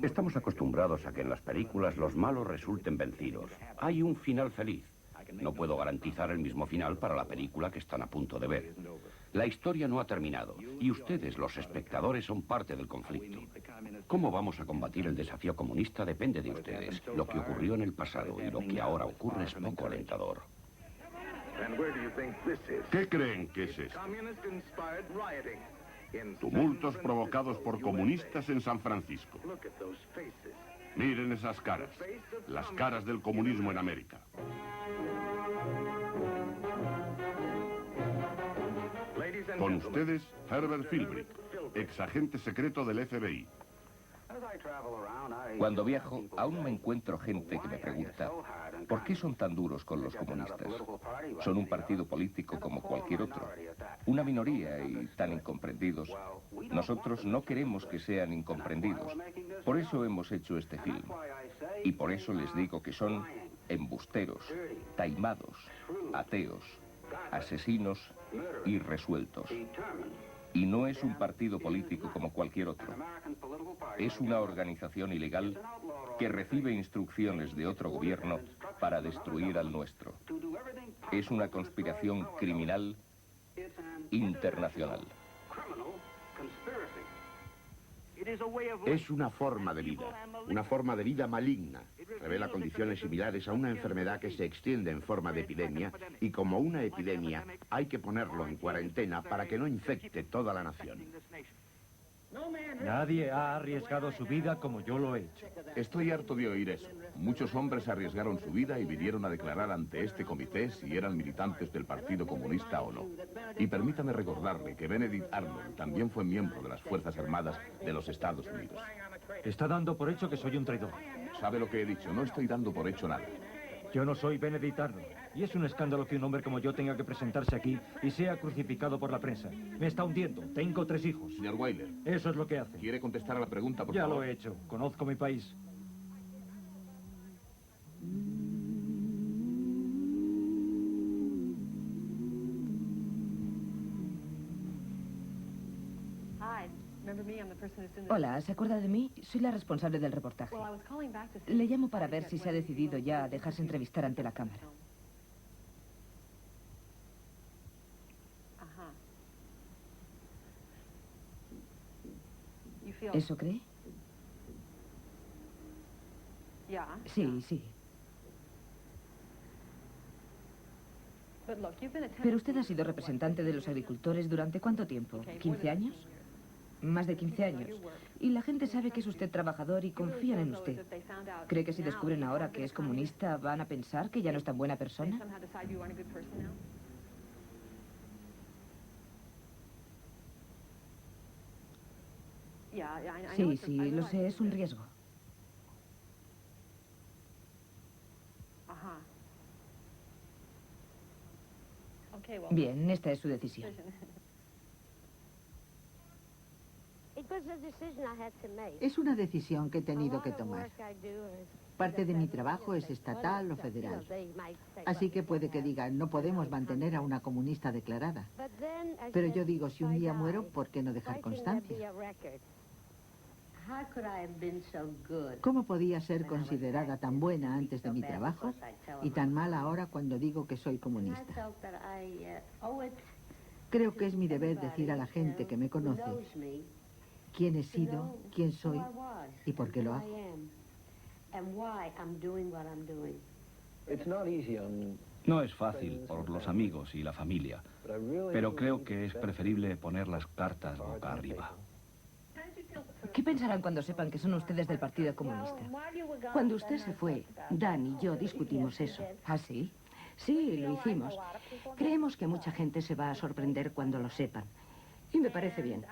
Estamos acostumbrados a que en las películas los malos resulten vencidos. Hay un final feliz. No puedo garantizar el mismo final para la película que están a punto de ver. La historia no ha terminado y ustedes, los espectadores, son parte del conflicto. Cómo vamos a combatir el desafío comunista depende de ustedes. Lo que ocurrió en el pasado y lo que ahora ocurre es poco alentador. ¿Qué creen que es esto? Tumultos provocados por comunistas en San Francisco. Miren esas caras, las caras del comunismo en América. Con ustedes, Herbert Philbrick, exagente secreto del FBI. Cuando viajo, aún me encuentro gente que me pregunta ¿por qué son tan duros con los comunistas? Son un partido político como cualquier otro, una minoría y tan incomprendidos. Nosotros no queremos que sean incomprendidos, por eso hemos hecho este film. Y por eso les digo que son embusteros, taimados, ateos, asesinos irresueltos. Y no es un partido político como cualquier otro. Es una organización ilegal que recibe instrucciones de otro gobierno para destruir al nuestro. Es una conspiración criminal internacional. Es una forma de vida maligna. Revela condiciones similares a una enfermedad que se extiende en forma de epidemia y como una epidemia hay que ponerlo en cuarentena para que no infecte toda la nación. Nadie ha arriesgado su vida como yo lo he hecho. Estoy harto de oír eso. Muchos hombres arriesgaron su vida y vinieron a declarar ante este comité si eran militantes del Partido Comunista o no. Y permítame recordarle que Benedict Arnold también fue miembro de las Fuerzas Armadas de los Estados Unidos. Está dando por hecho que soy un traidor. ¿Sabe lo que he dicho? No estoy dando por hecho nada. Yo no soy Benedict Arnold. Y es un escándalo que un hombre como yo tenga que presentarse aquí y sea crucificado por la prensa. Me está hundiendo. Tengo 3 hijos. Señor Wyler. Eso es lo que hace. ¿Quiere contestar a la pregunta, por favor? Ya lo he hecho. Conozco mi país. Hola, ¿se acuerda de mí? Soy la responsable del reportaje. Le llamo para ver si se ha decidido ya a dejarse entrevistar ante la cámara. ¿Eso cree? Sí, sí. Pero usted ha sido representante de los agricultores ¿durante cuánto tiempo? ¿15 años? Más de 15 años. Y la gente sabe que es usted trabajador y confían en usted. ¿Cree que si descubren ahora que es comunista van a pensar que ya no es tan buena persona? Sí, sí, lo sé, es un riesgo. Bien, esta es su decisión. Es una decisión que he tenido que tomar. Parte de mi trabajo es estatal o federal. Así que puede que digan, no podemos mantener a una comunista declarada. Pero yo digo, si un día muero, ¿por qué no dejar constancia? ¿Cómo podía ser considerada tan buena antes de mi trabajo y tan mala ahora cuando digo que soy comunista? Creo que es mi deber decir a la gente que me conoce quién he sido, quién soy y por qué lo hago. No es fácil por los amigos y la familia, pero creo que es preferible poner las cartas boca arriba. ¿Qué pensarán cuando sepan que son ustedes del Partido Comunista? Cuando usted se fue, Dan y yo discutimos eso. ¿Ah, sí? Sí, lo hicimos. Creemos que mucha gente se va a sorprender cuando lo sepan. Y me parece bien.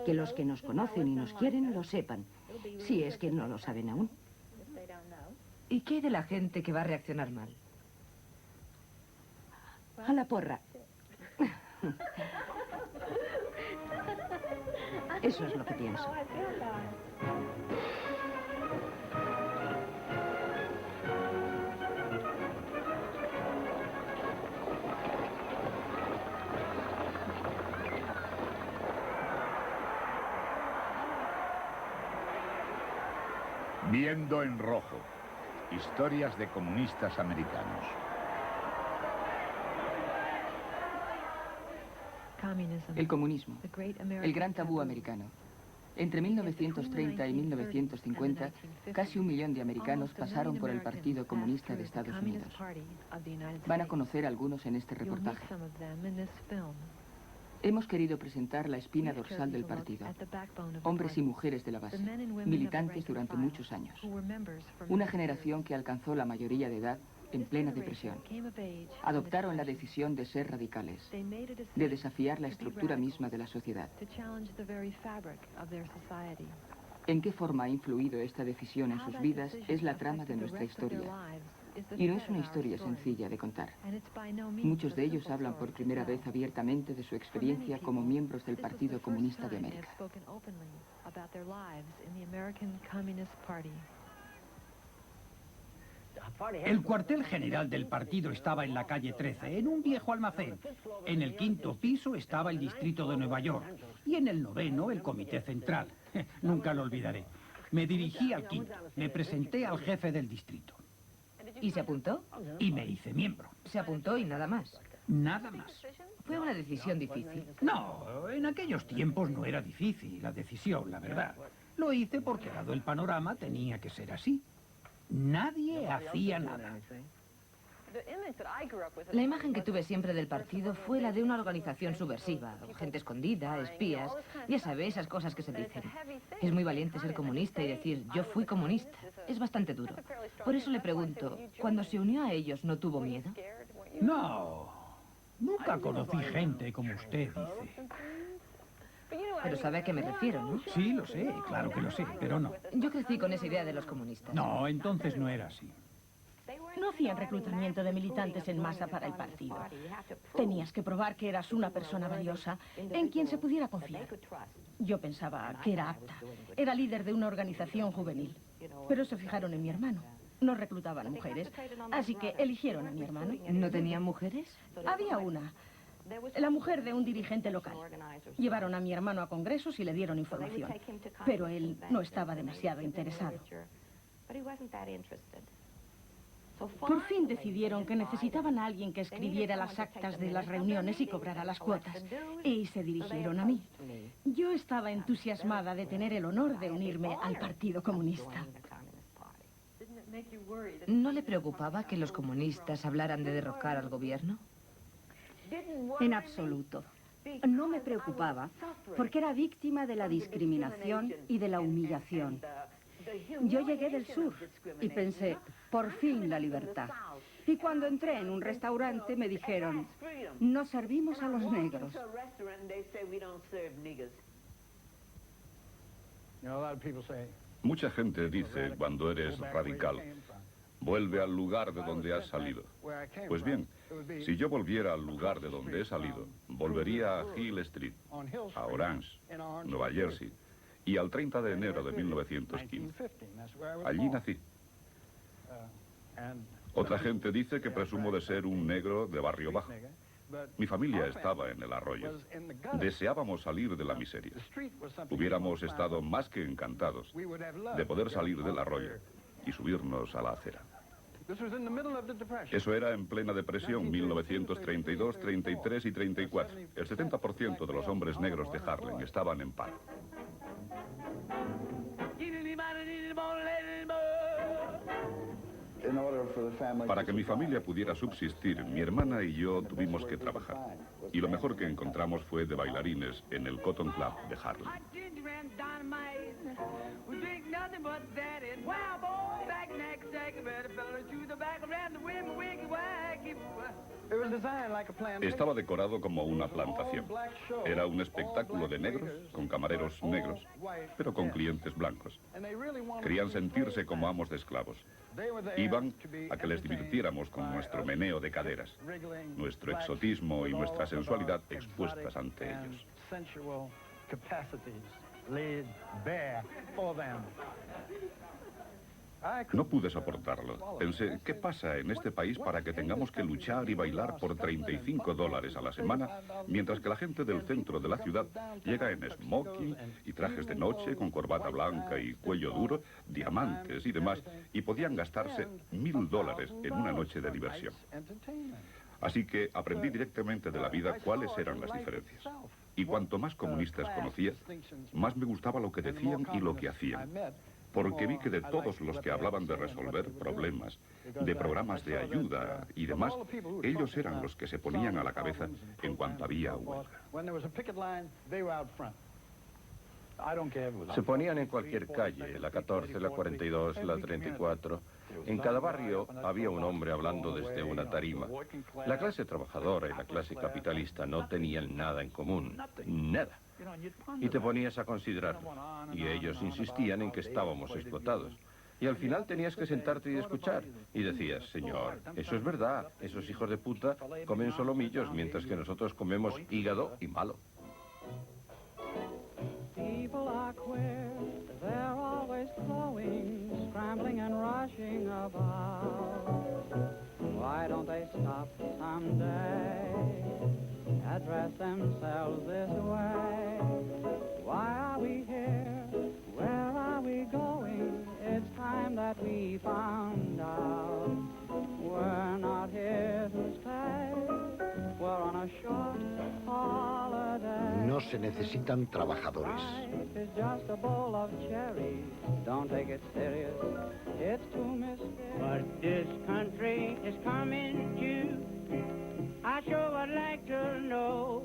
Que los que nos conocen y nos quieren lo sepan. Si es que no lo saben aún. ¿Y qué hay de la gente que va a reaccionar mal? A la porra. Eso es lo que pienso. Viendo en rojo. Historias de comunistas americanos. El comunismo, el gran tabú americano. Entre 1930 y 1950, casi 1 millón de americanos pasaron por el Partido Comunista de Estados Unidos. Van a conocer a algunos en este reportaje. Hemos querido presentar la espina dorsal del partido, hombres y mujeres de la base, militantes durante muchos años. Una generación que alcanzó la mayoría de edad en plena depresión. Adoptaron la decisión de ser radicales, de desafiar la estructura misma de la sociedad. ¿En qué forma ha influido esta decisión en sus vidas? Es la trama de nuestra historia. Y no es una historia sencilla de contar. Muchos de ellos hablan por primera vez abiertamente de su experiencia como miembros del Partido Comunista de América. El cuartel general del partido estaba en la calle 13, en un viejo almacén. En el 5º piso estaba el distrito de Nueva York y en el 9º el comité central. Nunca lo olvidaré. Me dirigí al 5º, me presenté al jefe del distrito. ¿Y se apuntó? Y me hice miembro. Se apuntó y nada más. Nada más. Fue una decisión difícil. No, en aquellos tiempos no era difícil la decisión, la verdad. Lo hice porque, dado el panorama, tenía que ser así. Nadie hacía nada. La imagen que tuve siempre del partido fue la de una organización subversiva, gente escondida, espías, ya sabe, esas cosas que se dicen. Es muy valiente ser comunista y decir, yo fui comunista. Es bastante duro. Por eso le pregunto, cuando se unió a ellos, ¿no tuvo miedo? No, nunca conocí gente como usted dice. Pero sabe a qué me refiero, ¿no? Sí, lo sé, claro que lo sé, pero no. Yo crecí con esa idea de los comunistas. No, entonces no era así. No hacían reclutamiento de militantes en masa para el partido. Tenías que probar que eras una persona valiosa en quien se pudiera confiar. Yo pensaba que era apta. Era líder de una organización juvenil. Pero se fijaron en mi hermano. No reclutaban mujeres, así que eligieron a mi hermano. ¿No tenían mujeres? Había una. La mujer de un dirigente local. Llevaron a mi hermano a congresos y le dieron información. Pero él no estaba demasiado interesado. Por fin decidieron que necesitaban a alguien que escribiera las actas de las reuniones y cobrara las cuotas. Y se dirigieron a mí. Yo estaba entusiasmada de tener el honor de unirme al Partido Comunista. ¿No le preocupaba que los comunistas hablaran de derrocar al gobierno? En absoluto. No me preocupaba, porque era víctima de la discriminación y de la humillación. Yo llegué del sur y pensé, por fin la libertad. Y cuando entré en un restaurante me dijeron, no servimos a los negros. Mucha gente dice, cuando eres radical, vuelve al lugar de donde has salido. Pues bien, si yo volviera al lugar de donde he salido, volvería a Hill Street, a Orange, Nueva Jersey, y al 30 de enero de 1915. Allí nací. Otra gente dice que presumo de ser un negro de barrio bajo. Mi familia estaba en el arroyo. Deseábamos salir de la miseria. Hubiéramos estado más que encantados de poder salir del arroyo y subirnos a la acera. Eso era en plena depresión, 1932, 33 y 34. El 70% de los hombres negros de Harlem estaban en paro. Para que mi familia pudiera subsistir, mi hermana y yo tuvimos que trabajar. Y lo mejor que encontramos fue de bailarines en el Cotton Club de Harlem. Estaba decorado como una plantación. Era un espectáculo de negros, con camareros negros, pero con clientes blancos. Querían sentirse como amos de esclavos. Iban a que les divirtiéramos con nuestro meneo de caderas, nuestro exotismo y nuestra sensualidad expuestas ante ellos. No pude soportarlo. Pensé, ¿qué pasa en este país para que tengamos que luchar y bailar por $35 a la semana, mientras que la gente del centro de la ciudad llega en smoking y trajes de noche con corbata blanca y cuello duro, diamantes y demás, y podían gastarse $1000 en una noche de diversión? Así que aprendí directamente de la vida cuáles eran las diferencias. Y cuanto más comunistas conocía, más me gustaba lo que decían y lo que hacían. Porque vi que de todos los que hablaban de resolver problemas, de programas de ayuda y demás, ellos eran los que se ponían a la cabeza en cuanto había huelga. Se ponían en cualquier calle, la 14, la 42, la 34. En cada barrio había un hombre hablando desde una tarima. La clase trabajadora y la clase capitalista no tenían nada en común, nada. Y te ponías a considerarlo. Y ellos insistían en que estábamos explotados. Y al final tenías que sentarte y escuchar. Y decías, señor, eso es verdad. Esos hijos de puta comen solomillos, mientras que nosotros comemos hígado y malo. People are queer, they're always glowing, scrambling and rushing about. Why don't they stop someday, address themselves this way? Why are we here? Where are we going? It's time that we found out. We're not here to stay, we're on a short holiday. No se necesitan trabajadores. It's just a bowl of cherries. Don't take it serious. It's too mysterious. But this country is coming to. I sure would like to know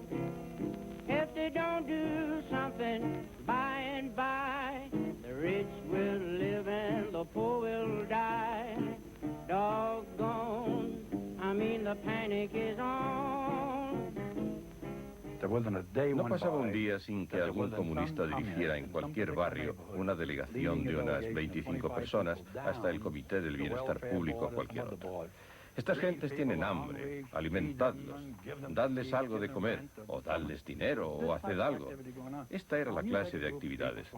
if they don't do something by and by. The rich will live and the poor will die. Doggone, I mean the panic is on. No pasaba un día sin que algún comunista dirigiera en cualquier barrio una delegación de unas 25 personas hasta el Comité del Bienestar Público o cualquier otro. Estas gentes tienen hambre, alimentadlos, dadles algo de comer, o dadles dinero, o haced algo. Esta era la clase de actividades.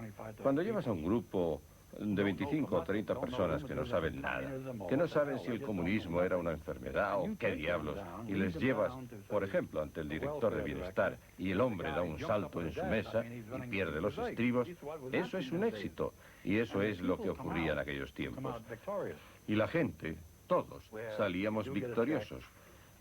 Cuando llevas a un grupo de 25 o 30 personas que no saben nada, que no saben si el comunismo era una enfermedad o qué diablos, y les llevas, por ejemplo, ante el director de bienestar, y el hombre da un salto en su mesa y pierde los estribos, eso es un éxito, y eso es lo que ocurría en aquellos tiempos. Y la gente, todos, salíamos victoriosos.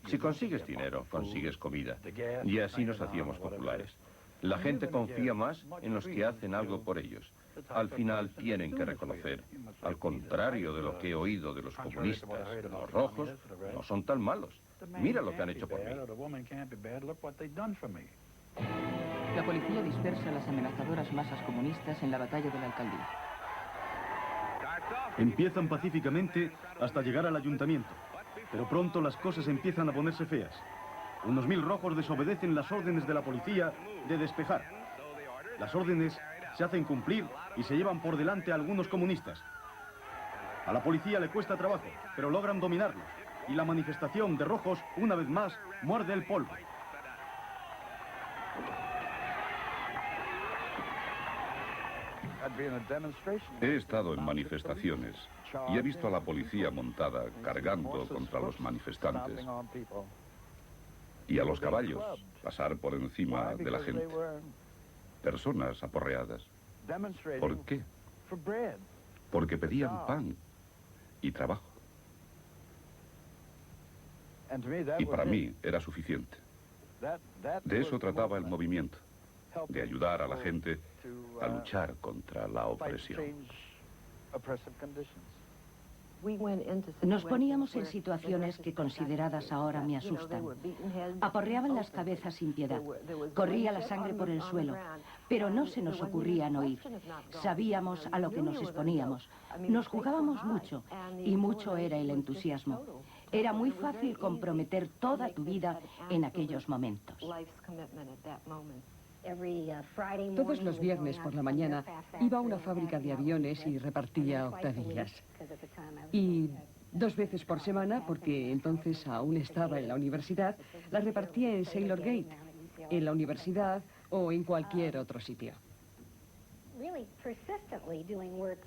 Si consigues dinero, consigues comida, y así nos hacíamos populares. La gente confía más en los que hacen algo por ellos. Al final tienen que reconocer, al contrario de lo que he oído de los comunistas, los rojos no son tan malos. Mira lo que han hecho por mí. La policía dispersa las amenazadoras masas comunistas en la batalla de la alcaldía. Empiezan pacíficamente hasta llegar al ayuntamiento, pero pronto las cosas empiezan a ponerse feas. Unos 1000 rojos desobedecen las órdenes de la policía de despejar. Las órdenes se hacen cumplir y se llevan por delante a algunos comunistas. A la policía le cuesta trabajo, pero logran dominarlos. Y la manifestación de rojos, una vez más, muerde el polvo. He estado en manifestaciones y he visto a la policía montada cargando contra los manifestantes y a los caballos pasar por encima de la gente. Personas aporreadas. ¿Por qué? Porque pedían pan y trabajo. Y para mí era suficiente. De eso trataba el movimiento, de ayudar a la gente a luchar contra la opresión. Nos poníamos en situaciones que consideradas ahora me asustan. Aporreaban las cabezas sin piedad. Corría la sangre por el suelo. Pero no se nos ocurría no ir. Sabíamos a lo que nos exponíamos. Nos jugábamos mucho. Y mucho era el entusiasmo. Era muy fácil comprometer toda tu vida en aquellos momentos. Todos los viernes por la mañana iba a una fábrica de aviones y repartía octavillas. Y 2 veces por semana, porque entonces aún estaba en la universidad, las repartía en Sailor Gate, en la universidad o en cualquier otro sitio.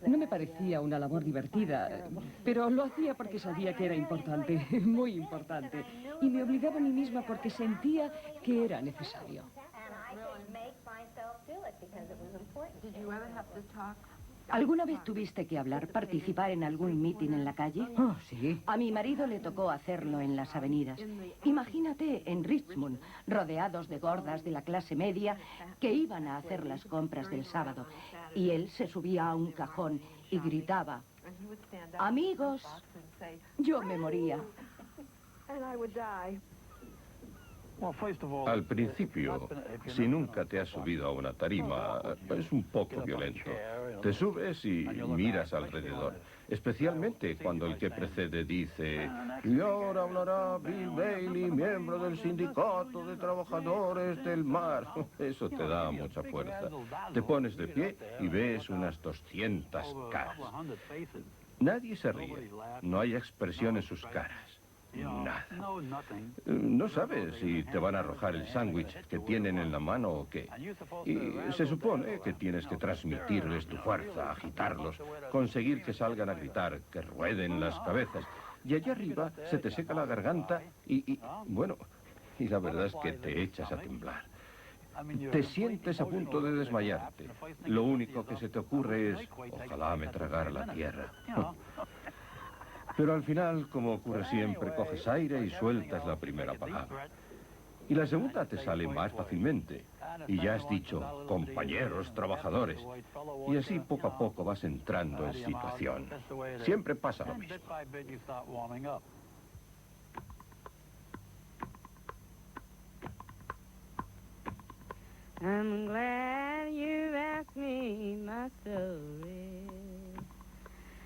No me parecía una labor divertida, pero lo hacía porque sabía que era importante, muy importante. Y me obligaba a mí misma porque sentía que era necesario. ¿Alguna vez tuviste que hablar, participar en algún mitin en la calle? Oh, sí. A mi marido le tocó hacerlo en las avenidas. Imagínate en Richmond, rodeados de gordas de la clase media que iban a hacer las compras del sábado. Y él se subía a un cajón y gritaba: amigos, yo me moría. Al principio, si nunca te has subido a una tarima, es un poco violento. Te subes y miras alrededor, especialmente cuando el que precede dice: y ahora hablará Bill Bailey, miembro del Sindicato de Trabajadores del Mar. Eso te da mucha fuerza. Te pones de pie y ves unas 200 caras. Nadie se ríe, no hay expresión en sus caras. Nada. No sabes si te van a arrojar el sándwich que tienen en la mano o qué. Y se supone que tienes que transmitirles tu fuerza, agitarlos, conseguir que salgan a gritar, que rueden las cabezas. Y allá arriba se te seca la garganta y la verdad es que te echas a temblar. Te sientes a punto de desmayarte. Lo único que se te ocurre es: ojalá me tragara la tierra. Pero al final, como ocurre siempre, coges aire y sueltas la primera palabra. Y la segunda te sale más fácilmente. Y ya has dicho: compañeros, trabajadores. Y así poco a poco vas entrando en situación. Siempre pasa lo mismo. I'm glad you asked me my story.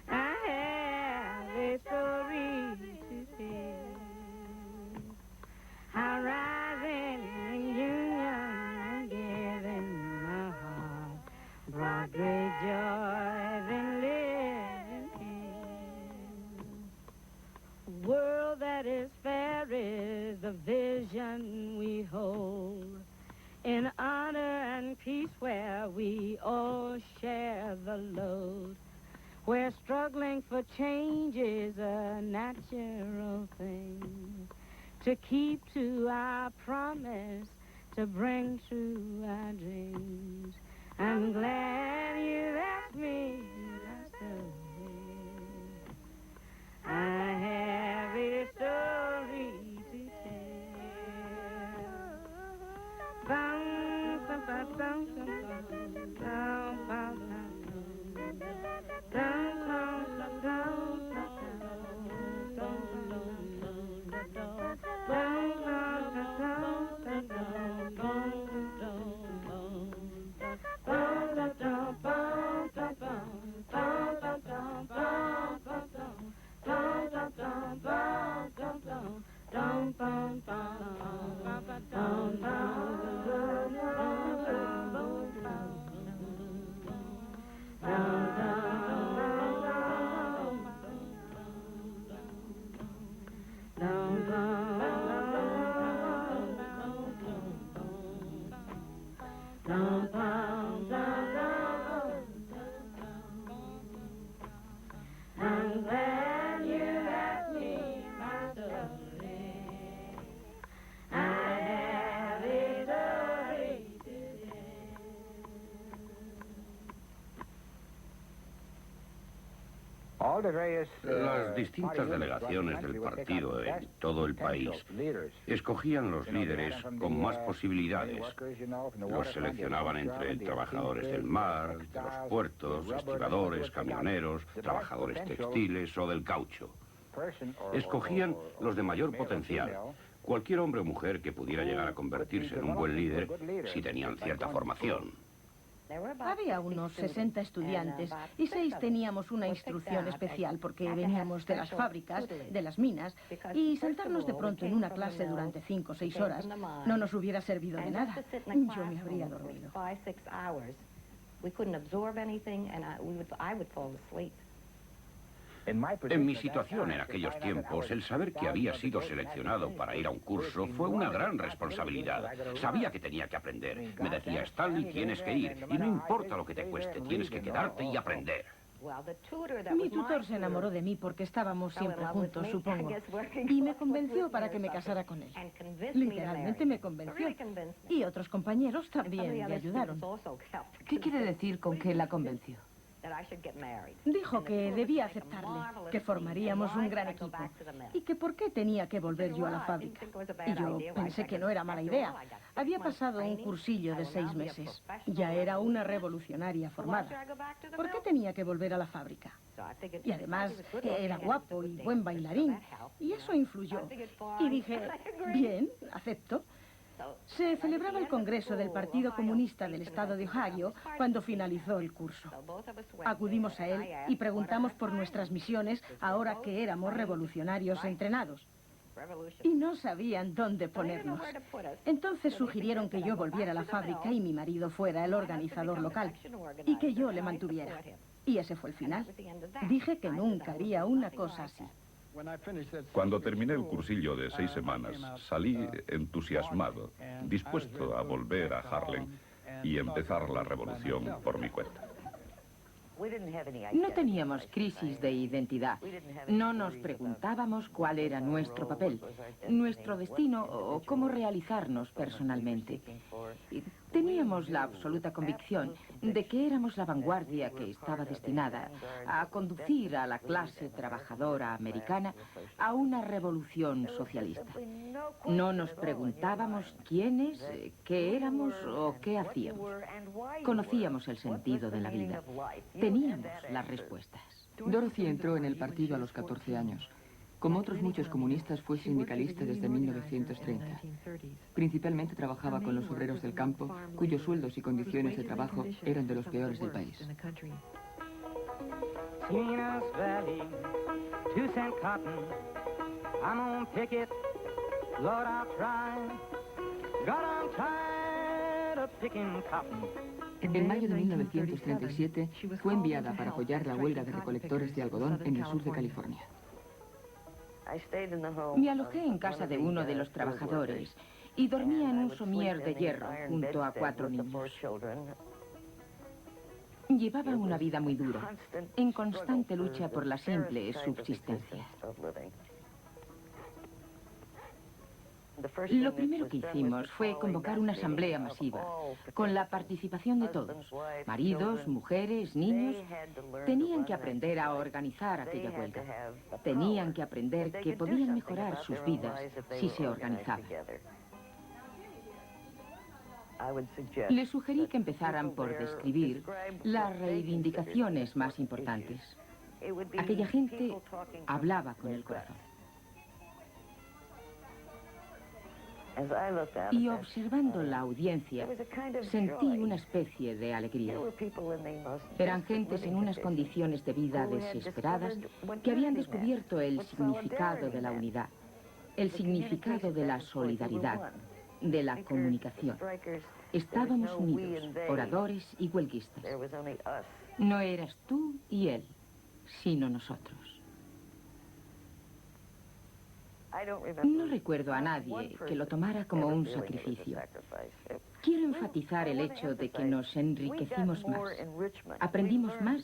I have a story to tell. How rising in union and giving my heart brought great joy in living here. A world that is fair is the vision we hold. In honor and peace where we all share the load. Where struggling for change is a natural thing. To keep to our promise, to bring true our dreams. I'm glad you asked me my story. I have a story to tell. Bum, bum, bum, bum, bum, bum, bum, bum. Las distintas delegaciones del partido en todo el país escogían los líderes con más posibilidades. Los seleccionaban entre trabajadores del mar, de los puertos, estibadores, camioneros, trabajadores textiles o del caucho. Escogían los de mayor potencial. Cualquier hombre o mujer que pudiera llegar a convertirse en un buen líder si tenían cierta formación. Había unos 60 estudiantes y 6 teníamos una instrucción especial porque veníamos de las fábricas, de las minas, y sentarnos de pronto en una clase durante 5 o 6 horas no nos hubiera servido de nada. Yo me habría dormido. En mi situación en aquellos tiempos, el saber que había sido seleccionado para ir a un curso fue una gran responsabilidad. Sabía que tenía que aprender. Me decía, Stanley, tienes que ir. Y no importa lo que te cueste, tienes que quedarte y aprender. Mi tutor se enamoró de mí porque estábamos siempre juntos, supongo. Y me convenció para que me casara con él. Literalmente me convenció. Y otros compañeros también me ayudaron. ¿Qué quiere decir con que la convenció? Dijo que debía aceptarle, que formaríamos un gran equipo y que por qué tenía que volver yo a la fábrica. Y yo pensé que no era mala idea. Había pasado un cursillo de 6 meses. Ya era una revolucionaria formada. ¿Por qué tenía que volver a la fábrica? Y además era guapo y buen bailarín. Y eso influyó. Y dije, bien, acepto. Se celebraba el Congreso del Partido Comunista del Estado de Ohio cuando finalizó el curso. Acudimos a él y preguntamos por nuestras misiones ahora que éramos revolucionarios entrenados. Y no sabían dónde ponernos. Entonces sugirieron que yo volviera a la fábrica y mi marido fuera el organizador local y que yo le mantuviera. Y ese fue el final. Dije que nunca haría una cosa así. Cuando terminé el cursillo de 6 semanas, salí entusiasmado, dispuesto a volver a Harlem y empezar la revolución por mi cuenta. No teníamos crisis de identidad. No nos preguntábamos cuál era nuestro papel, nuestro destino o cómo realizarnos personalmente. Teníamos la absoluta convicción de que éramos la vanguardia que estaba destinada a conducir a la clase trabajadora americana a una revolución socialista. No nos preguntábamos quiénes, qué éramos o qué hacíamos. Conocíamos el sentido de la vida. Teníamos las respuestas. Dorothy entró en el partido a los 14 años. Como otros muchos comunistas, fue sindicalista desde 1930. Principalmente trabajaba con los obreros del campo, cuyos sueldos y condiciones de trabajo eran de los peores del país. En mayo de 1937 fue enviada para apoyar la huelga de recolectores de algodón en el sur de California. Me alojé en casa de uno de los trabajadores y dormía en un somier de hierro junto a 4 niños. Llevaba una vida muy dura, en constante lucha por la simple subsistencia. Lo primero que hicimos fue convocar una asamblea masiva, con la participación de todos. Maridos, mujeres, niños. Tenían que aprender a organizar aquella huelga. Tenían que aprender que podían mejorar sus vidas si se organizaban. Les sugerí que empezaran por describir las reivindicaciones más importantes. Aquella gente hablaba con el corazón. Y observando la audiencia, sentí una especie de alegría. Eran gentes en unas condiciones de vida desesperadas que habían descubierto el significado de la unidad, el significado de la solidaridad, de la comunicación. Estábamos unidos, oradores y huelguistas. No eras tú y él, sino nosotros. No recuerdo a nadie que lo tomara como un sacrificio. Quiero enfatizar el hecho de que nos enriquecimos más, aprendimos más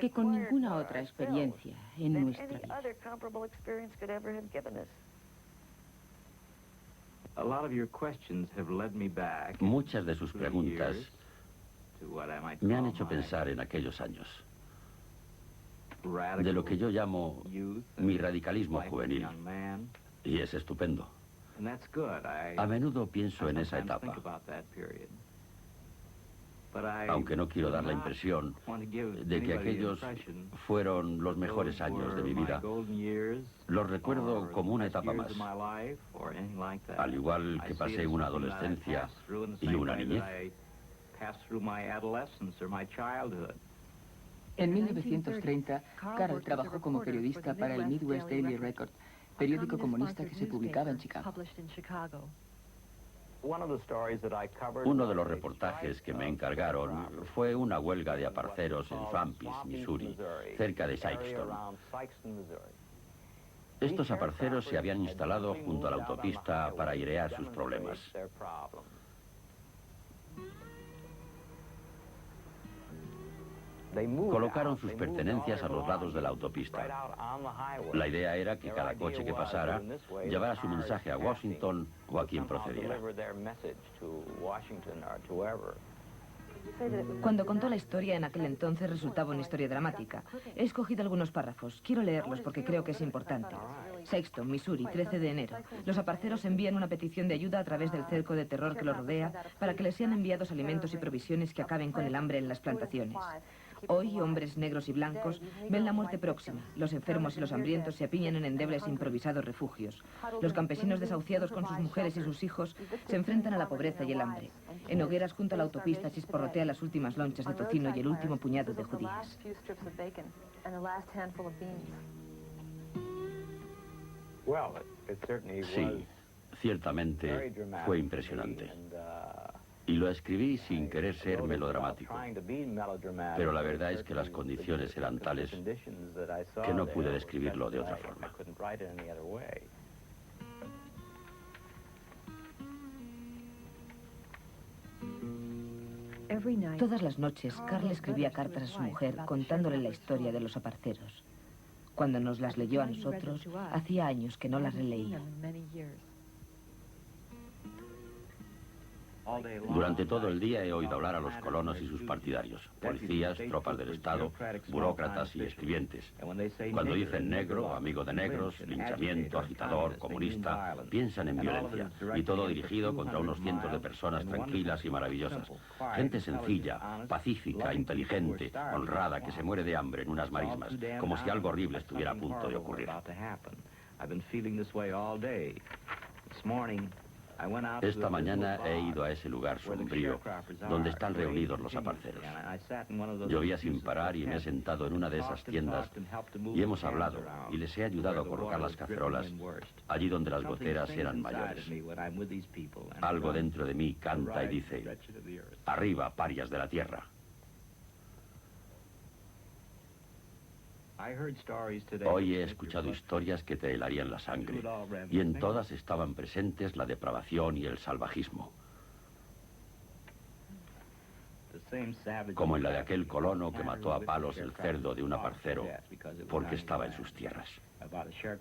que con ninguna otra experiencia en nuestra vida. Muchas de sus preguntas me han hecho pensar en aquellos años, de lo que yo llamo mi radicalismo juvenil. Y es estupendo. A menudo pienso en esa etapa. Aunque no quiero dar la impresión de que aquellos fueron los mejores años de mi vida, los recuerdo como una etapa más. Al igual que pasé una adolescencia y una niñez. En 1930, Carol trabajó como periodista para el Midwest Daily Record, periódico comunista que se publicaba en Chicago. Uno de los reportajes que me encargaron fue una huelga de aparceros en Swampis, Missouri, cerca de Sikeston. Estos aparceros se habían instalado junto a la autopista para airear sus problemas. Colocaron sus pertenencias a los lados de la autopista. La idea era que cada coche que pasara llevara su mensaje a Washington o a quien procediera. Cuando contó la historia en aquel entonces resultaba una historia dramática. He escogido algunos párrafos. Quiero leerlos porque creo que es importante. Sikeston, Missouri, 13 de enero. Los aparceros envían una petición de ayuda a través del cerco de terror que los rodea para que les sean enviados alimentos y provisiones que acaben con el hambre en las plantaciones. Hoy, hombres negros y blancos ven la muerte próxima. Los enfermos y los hambrientos se apiñan en endebles e improvisados refugios. Los campesinos desahuciados con sus mujeres y sus hijos se enfrentan a la pobreza y el hambre. En hogueras junto a la autopista chisporrotean las últimas lonchas de tocino y el último puñado de judías. Sí, ciertamente fue impresionante. Y lo escribí sin querer ser melodramático. Pero la verdad es que las condiciones eran tales que no pude describirlo de otra forma. Todas las noches, Carl escribía cartas a su mujer contándole la historia de los aparceros. Cuando nos las leyó a nosotros, hacía años que no las releía. Durante todo el día he oído hablar a los colonos y sus partidarios, policías, tropas del Estado, burócratas y escribientes. Cuando dicen negro, amigo de negros, linchamiento, agitador, comunista, piensan en violencia, y todo dirigido contra unos cientos de personas tranquilas y maravillosas. Gente sencilla, pacífica, inteligente, honrada, que se muere de hambre en unas marismas, como si algo horrible estuviera a punto de ocurrir. Esta mañana he ido a ese lugar sombrío donde están reunidos los aparceros. Llovía sin parar y me he sentado en una de esas tiendas y hemos hablado y les he ayudado a colocar las cacerolas allí donde las goteras eran mayores. Algo dentro de mí canta y dice: arriba, parias de la tierra. Hoy he escuchado historias que te helarían la sangre, y en todas estaban presentes la depravación y el salvajismo. Como en la de aquel colono que mató a palos el cerdo de un aparcero porque estaba en sus tierras.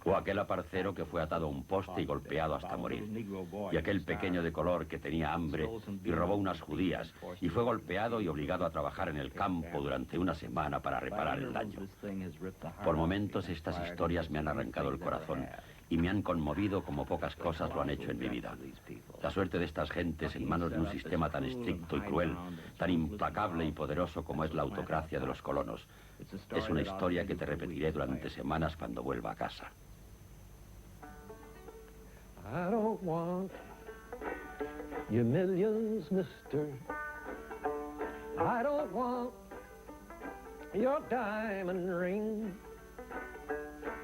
O aquel aparcero que fue atado a un poste y golpeado hasta morir. Y aquel pequeño de color que tenía hambre y robó unas judías y fue golpeado y obligado a trabajar en el campo durante una semana para reparar el daño. Por momentos estas historias me han arrancado el corazón y me han conmovido como pocas cosas lo han hecho en mi vida. La suerte de estas gentes en manos de un sistema tan estricto y cruel, tan implacable y poderoso como es la autocracia de los colonos, es una historia que te repetiré durante semanas cuando vuelva a casa. I don't want your millions, mister. I don't want your diamond ring.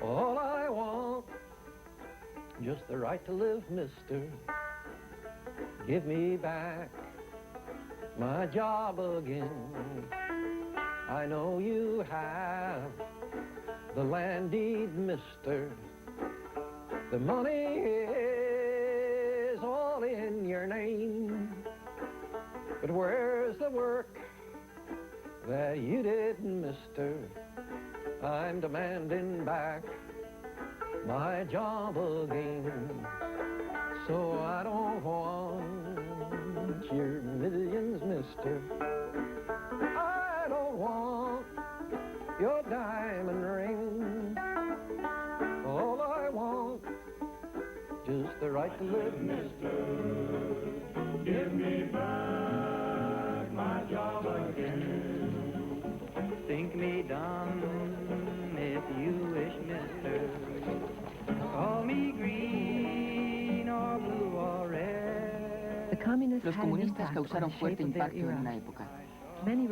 All I want, just the right to live, mister. Give me back my job again. I know you have the land deed, mister. The money is all in your name. But where's the work that you did, mister? I'm demanding back my job again. So I don't want your millions, mister. I don't want your diamond ring. All I want, just the right to live, mister. Give me back my job again. Think me dumb if you wish, mister. Call me green or blue or red. Los comunistas causaron fuerte impacto en una época.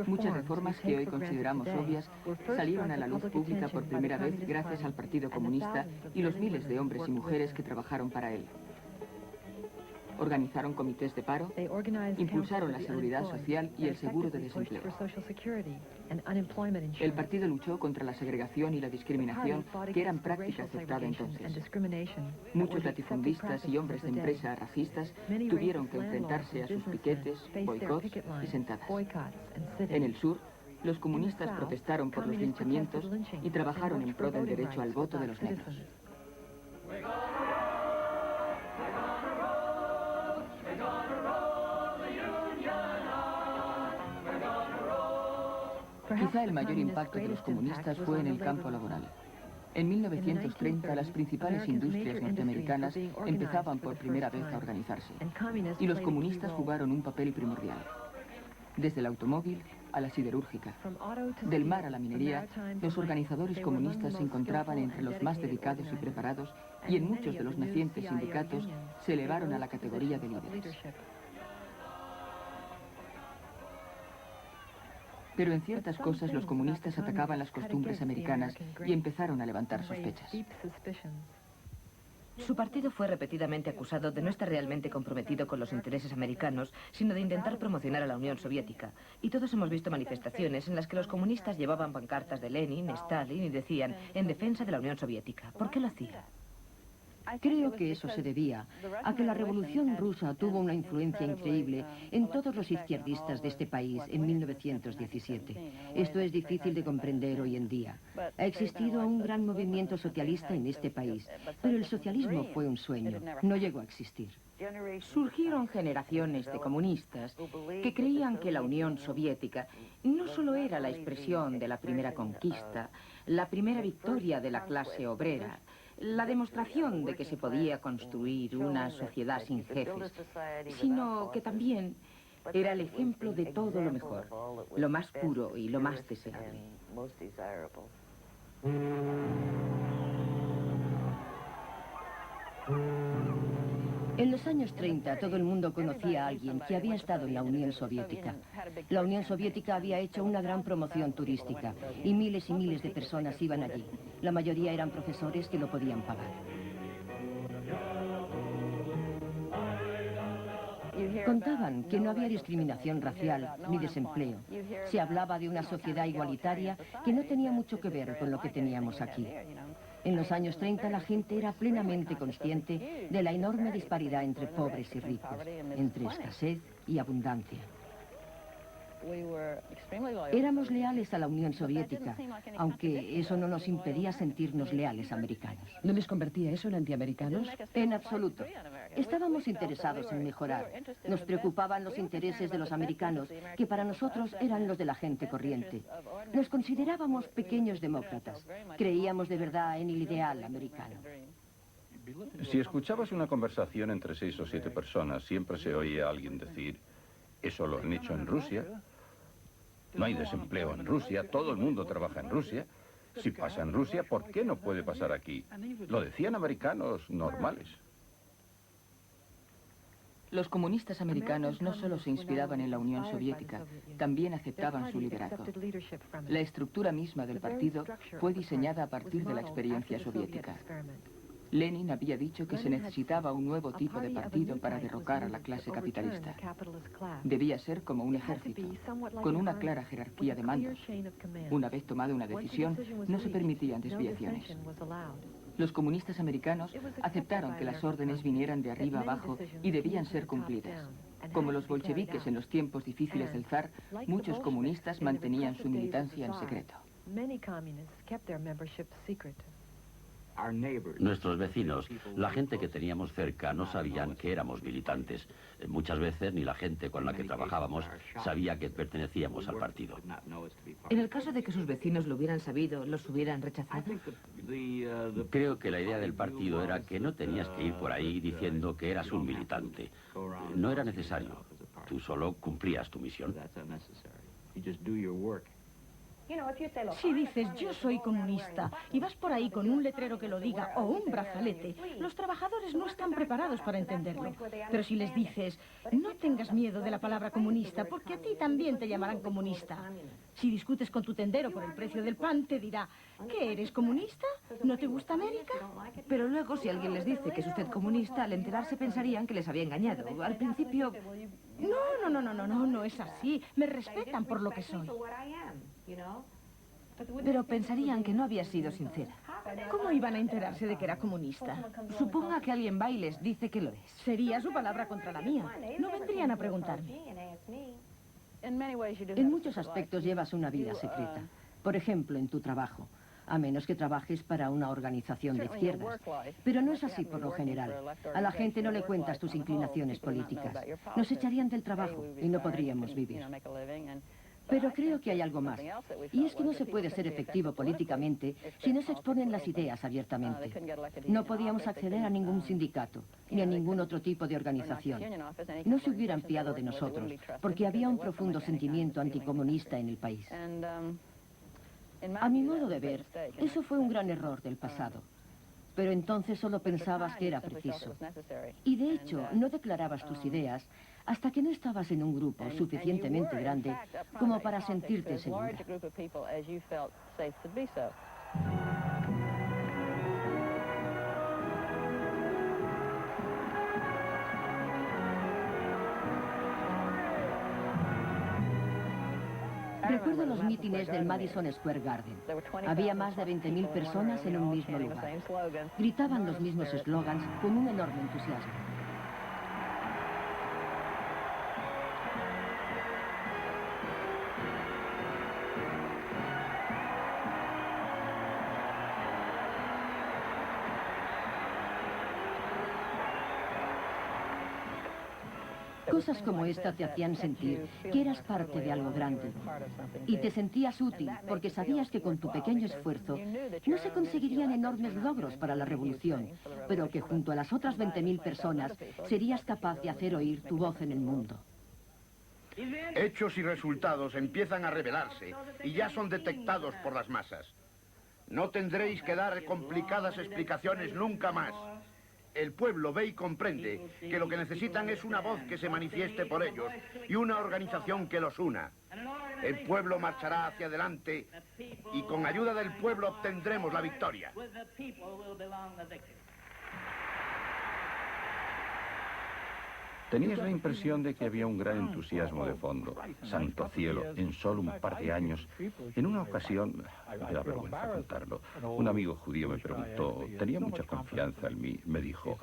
Muchas reformas que hoy consideramos obvias salieron a la luz pública por primera vez gracias al Partido Comunista y los miles de hombres y mujeres que trabajaron para él. Organizaron comités de paro, impulsaron la seguridad social y el seguro de desempleo. El partido luchó contra la segregación y la discriminación, que eran práctica aceptada entonces. Muchos latifundistas y hombres de empresa racistas tuvieron que enfrentarse a sus piquetes, boicots y sentadas. En el sur, los comunistas protestaron por los linchamientos y trabajaron en pro del derecho al voto de los negros. Quizá el mayor impacto de los comunistas fue en el campo laboral. En 1930, las principales industrias norteamericanas empezaban por primera vez a organizarse, y los comunistas jugaron un papel primordial. Desde el automóvil a la siderúrgica, del mar a la minería, los organizadores comunistas se encontraban entre los más dedicados y preparados, y en muchos de los nacientes sindicatos se elevaron a la categoría de líderes. Pero en ciertas cosas los comunistas atacaban las costumbres americanas y empezaron a levantar sospechas. Su partido fue repetidamente acusado de no estar realmente comprometido con los intereses americanos, sino de intentar promocionar a la Unión Soviética. Y todos hemos visto manifestaciones en las que los comunistas llevaban pancartas de Lenin, Stalin y decían en defensa de la Unión Soviética. ¿Por qué lo hacía? Creo que eso se debía a que la Revolución Rusa tuvo una influencia increíble en todos los izquierdistas de este país en 1917. Esto es difícil de comprender hoy en día. Ha existido un gran movimiento socialista en este país, pero el socialismo fue un sueño, no llegó a existir. Surgieron generaciones de comunistas que creían que la Unión Soviética no solo era la expresión de la primera conquista, la primera victoria de la clase obrera, la demostración de que se podía construir una sociedad sin jefes, sino que también era el ejemplo de todo lo mejor, lo más puro y lo más deseable. En los años 30 todo el mundo conocía a alguien que había estado en la Unión Soviética. La Unión Soviética había hecho una gran promoción turística y miles de personas iban allí. La mayoría eran profesores que lo podían pagar. Contaban que no había discriminación racial ni desempleo. Se hablaba de una sociedad igualitaria que no tenía mucho que ver con lo que teníamos aquí. En los años 30 la gente era plenamente consciente de la enorme disparidad entre pobres y ricos, entre escasez y abundancia. Éramos leales a la Unión Soviética, aunque eso no nos impedía sentirnos leales a americanos. ¿No les convertía eso en antiamericanos? En absoluto. Estábamos interesados en mejorar. Nos preocupaban los intereses de los americanos, que para nosotros eran los de la gente corriente. Nos considerábamos pequeños demócratas. Creíamos de verdad en el ideal americano. Si escuchabas una conversación entre 6 o 7 personas, siempre se oía a alguien decir: eso lo han hecho en Rusia. No hay desempleo en Rusia, todo el mundo trabaja en Rusia. Si pasa en Rusia, ¿por qué no puede pasar aquí? Lo decían americanos normales. Los comunistas americanos no solo se inspiraban en la Unión Soviética, también aceptaban su liderazgo. La estructura misma del partido fue diseñada a partir de la experiencia soviética. Lenin había dicho que se necesitaba un nuevo tipo de partido para derrocar a la clase capitalista. Debía ser como un ejército, con una clara jerarquía de mandos. Una vez tomada una decisión, no se permitían desviaciones. Los comunistas americanos aceptaron que las órdenes vinieran de arriba abajo y debían ser cumplidas. Como los bolcheviques en los tiempos difíciles del zar, muchos comunistas mantenían su militancia en secreto. Nuestros vecinos, la gente que teníamos cerca, no sabían que éramos militantes. Muchas veces ni la gente con la que trabajábamos sabía que pertenecíamos al partido. En el caso de que sus vecinos lo hubieran sabido, ¿los hubieran rechazado? Creo que la idea del partido era que no tenías que ir por ahí diciendo que eras un militante. No era necesario. Tú solo cumplías tu misión. Si dices yo soy comunista y vas por ahí con un letrero que lo diga o un brazalete, los trabajadores no están preparados para entenderlo. Pero si les dices no tengas miedo de la palabra comunista porque a ti también te llamarán comunista. Si discutes con tu tendero por el precio del pan, te dirá ¿qué eres, comunista? ¿No te gusta América? Pero luego si alguien les dice que es usted comunista, al enterarse pensarían que les había engañado. Al principio... No es así. Me respetan por lo que soy. Pero pensarían que no había sido sincera. ¿Cómo iban a enterarse de que era comunista? Suponga que alguien va y les dice que lo es. Sería su palabra contra la mía. No vendrían a preguntarme. En muchos aspectos llevas una vida secreta. Por ejemplo, en tu trabajo. A menos que trabajes para una organización de izquierdas. Pero no es así por lo general. A la gente no le cuentas tus inclinaciones políticas. Nos echarían del trabajo y no podríamos vivir. Pero creo que hay algo más. Y es que no se puede ser efectivo políticamente si no se exponen las ideas abiertamente. No podíamos acceder a ningún sindicato, ni a ningún otro tipo de organización. No se hubieran fiado de nosotros, porque había un profundo sentimiento anticomunista en el país. A mi modo de ver, eso fue un gran error del pasado. Pero entonces solo pensabas que era preciso. Y de hecho, no declarabas tus ideas hasta que no estabas en un grupo suficientemente grande como para sentirte segura. Recuerdo los mítines del Madison Square Garden. Había más de 20.000 personas en un mismo lugar. Gritaban los mismos eslogans con un enorme entusiasmo. Cosas como esta te hacían sentir que eras parte de algo grande. Y te sentías útil porque sabías que con tu pequeño esfuerzo no se conseguirían enormes logros para la revolución, pero que junto a las otras 20.000 personas serías capaz de hacer oír tu voz en el mundo. Hechos y resultados empiezan a revelarse y ya son detectados por las masas. No tendréis que dar complicadas explicaciones nunca más. El pueblo ve y comprende que lo que necesitan es una voz que se manifieste por ellos y una organización que los una. El pueblo marchará hacia adelante y con ayuda del pueblo obtendremos la victoria. Tenías la impresión de que había un gran entusiasmo de fondo. Santo cielo, en solo un par de años. En una ocasión, me da vergüenza contarlo, un amigo judío me preguntó, tenía mucha confianza en mí, me dijo,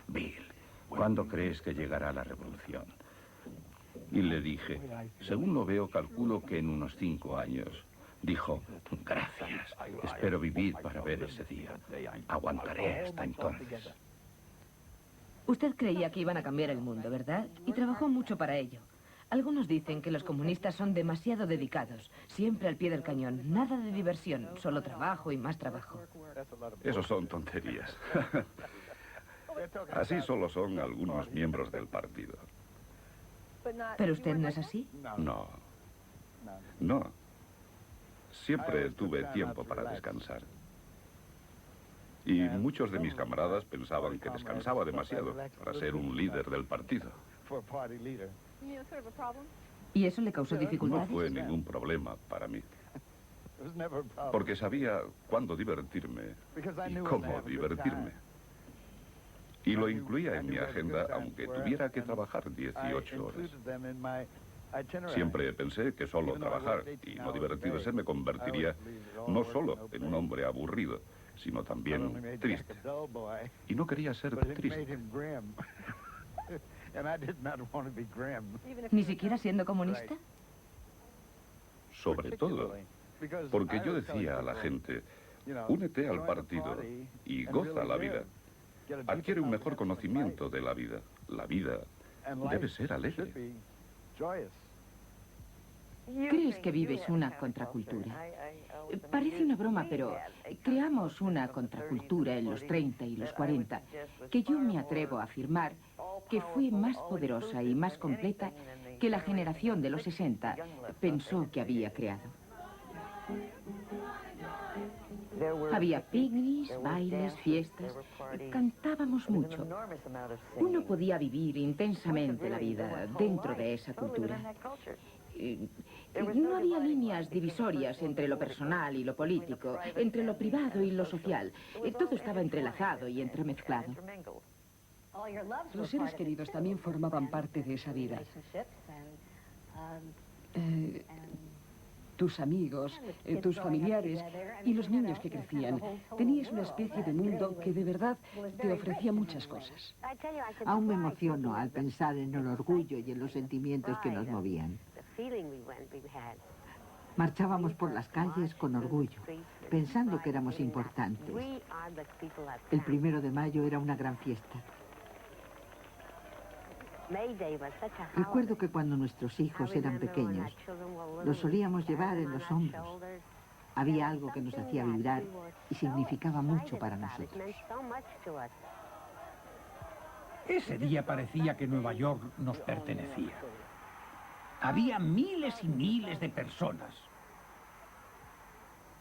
Bill, ¿cuándo crees que llegará la revolución? Y le dije, según lo veo, calculo que en unos 5 años. Dijo, gracias, espero vivir para ver ese día. Aguantaré hasta entonces. Usted creía que iban a cambiar el mundo, ¿verdad? Y trabajó mucho para ello. Algunos dicen que los comunistas son demasiado dedicados, siempre al pie del cañón, nada de diversión, solo trabajo y más trabajo. Eso son tonterías. Así solo son algunos miembros del partido. ¿Pero usted no es así? No. No. Siempre tuve tiempo para descansar. Y muchos de mis camaradas pensaban que descansaba demasiado para ser un líder del partido. ¿Y eso le causó dificultades? No fue ningún problema para mí. Porque sabía cuándo divertirme y cómo divertirme. Y lo incluía en mi agenda, aunque tuviera que trabajar 18 horas. Siempre pensé que solo trabajar y no divertirse me convertiría no solo en un hombre aburrido, sino también triste. Y no quería ser triste. ¿Ni siquiera siendo comunista? Sobre todo, porque yo decía a la gente, únete al partido y goza la vida. Adquiere un mejor conocimiento de la vida. La vida debe ser alegre. ¿Crees que vives una contracultura? Parece una broma, pero creamos una contracultura en los 30 y los 40 que yo me atrevo a afirmar que fue más poderosa y más completa que la generación de los 60 pensó que había creado. Había picnics, bailes, fiestas. Cantábamos mucho. Uno podía vivir intensamente la vida dentro de esa cultura. No había líneas divisorias entre lo personal y lo político, entre lo privado y lo social. Todo estaba entrelazado y entremezclado. Los seres queridos también formaban parte de esa vida. Tus amigos, tus familiares y los niños que crecían. Tenías una especie de mundo que de verdad te ofrecía muchas cosas. Aún me emociono al pensar en el orgullo y en los sentimientos que nos movían. Marchábamos por las calles con orgullo, pensando que éramos importantes. El 1 de mayo era una gran fiesta. Recuerdo que cuando nuestros hijos eran pequeños, los solíamos llevar en los hombros. Había algo que nos hacía vibrar y significaba mucho para nosotros. Ese día parecía que Nueva York nos pertenecía. Había miles y miles de personas.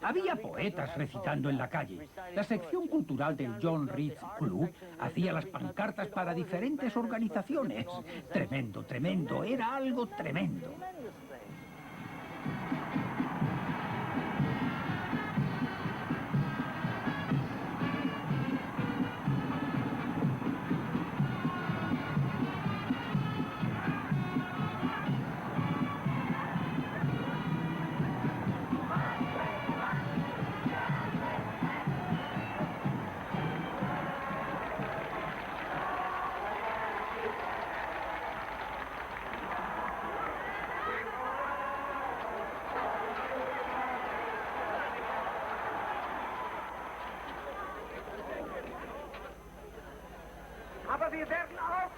Había poetas recitando en la calle. La sección cultural del John Reed Club hacía las pancartas para diferentes organizaciones. Tremendo, tremendo, era algo tremendo.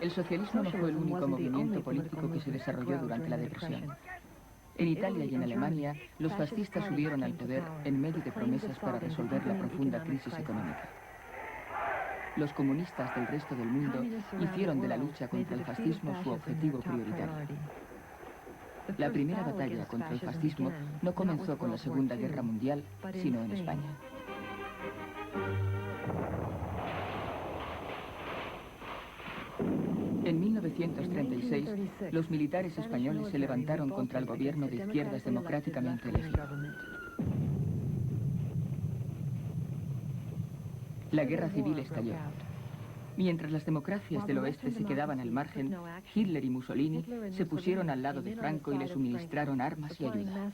El socialismo no fue el único movimiento político que se desarrolló durante la Depresión. En Italia y en Alemania, los fascistas subieron al poder en medio de promesas para resolver la profunda crisis económica. Los comunistas del resto del mundo hicieron de la lucha contra el fascismo su objetivo prioritario. La primera batalla contra el fascismo no comenzó con la Segunda Guerra Mundial, sino en España. En 1936, los militares españoles se levantaron contra el gobierno de izquierdas democráticamente elegido. La guerra civil estalló. Mientras las democracias del oeste se quedaban al margen, Hitler y Mussolini se pusieron al lado de Franco y le suministraron armas y ayuda.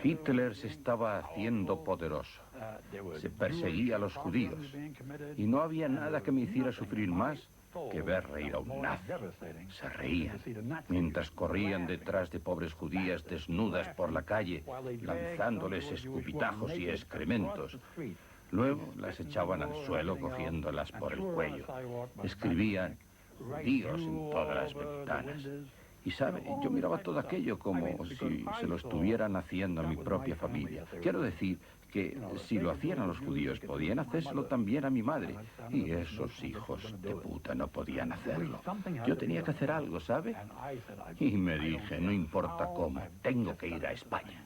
Hitler se estaba haciendo poderoso. Se perseguía a los judíos. Y no había nada que me hiciera sufrir más que ver reír a un nazi. Se reían mientras corrían detrás de pobres judías desnudas por la calle, lanzándoles escupitajos y excrementos. Luego las echaban al suelo cogiéndolas por el cuello. Escribían judíos en todas las ventanas. Y sabe, yo miraba todo aquello como si se lo estuvieran haciendo a mi propia familia. Quiero decir que si lo hacían a los judíos, podían hacérselo también a mi madre. Y esos hijos de puta no podían hacerlo. Yo tenía que hacer algo, ¿sabe? Y me dije, no importa cómo, tengo que ir a España.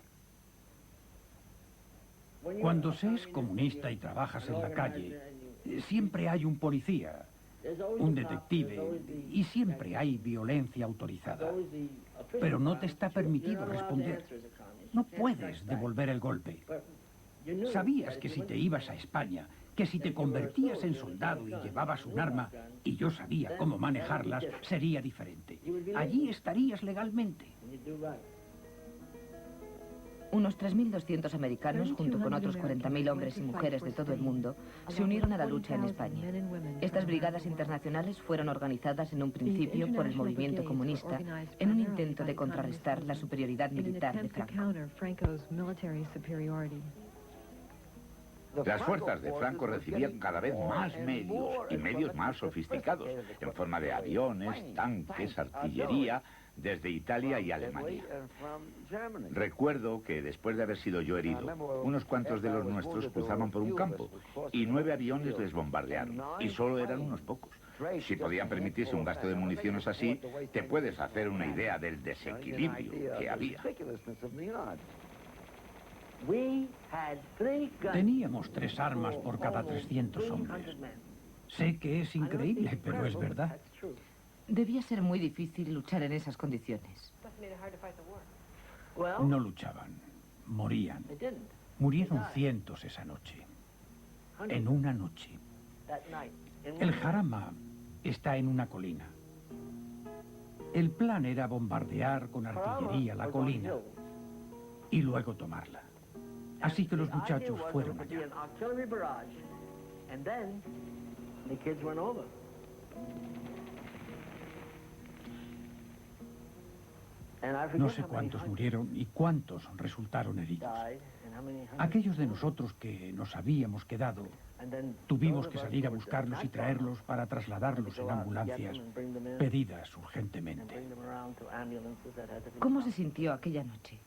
Cuando se es comunista y trabajas en la calle, siempre hay un policía, un detective, y siempre hay violencia autorizada. Pero no te está permitido responder. No puedes devolver el golpe. Sabías que si te ibas a España, que si te convertías en soldado y llevabas un arma, y yo sabía cómo manejarlas, sería diferente. Allí estarías legalmente. Unos 3.200 americanos, junto con otros 40.000 hombres y mujeres de todo el mundo, se unieron a la lucha en España. Estas brigadas internacionales fueron organizadas en un principio por el movimiento comunista en un intento de contrarrestar la superioridad militar de Franco. Las fuerzas de Franco recibían cada vez más medios, y medios más sofisticados, en forma de aviones, tanques, artillería, desde Italia y Alemania. Recuerdo que después de haber sido yo herido, unos cuantos de los nuestros cruzaban por un campo y 9 aviones les bombardearon, y solo eran unos pocos. Si podían permitirse un gasto de municiones así, te puedes hacer una idea del desequilibrio que había. Teníamos 3 armas por cada 300 hombres. Sé que es increíble, pero es verdad. Debía ser muy difícil luchar en esas condiciones. No luchaban, morían. Murieron cientos esa noche. En una noche. El Jarama está en una colina. El plan era bombardear con artillería la colina y luego tomarla. Así que los muchachos fueron allá. No sé cuántos murieron y cuántos resultaron heridos. Aquellos de nosotros que nos habíamos quedado, tuvimos que salir a buscarlos y traerlos para trasladarlos en ambulancias pedidas urgentemente. ¿Cómo se sintió aquella noche?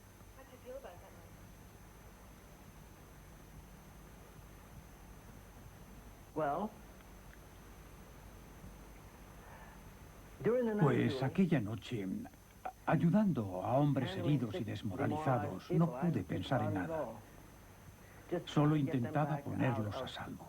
Pues aquella noche, ayudando a hombres heridos y desmoralizados, no pude pensar en nada. Solo intentaba ponerlos a salvo.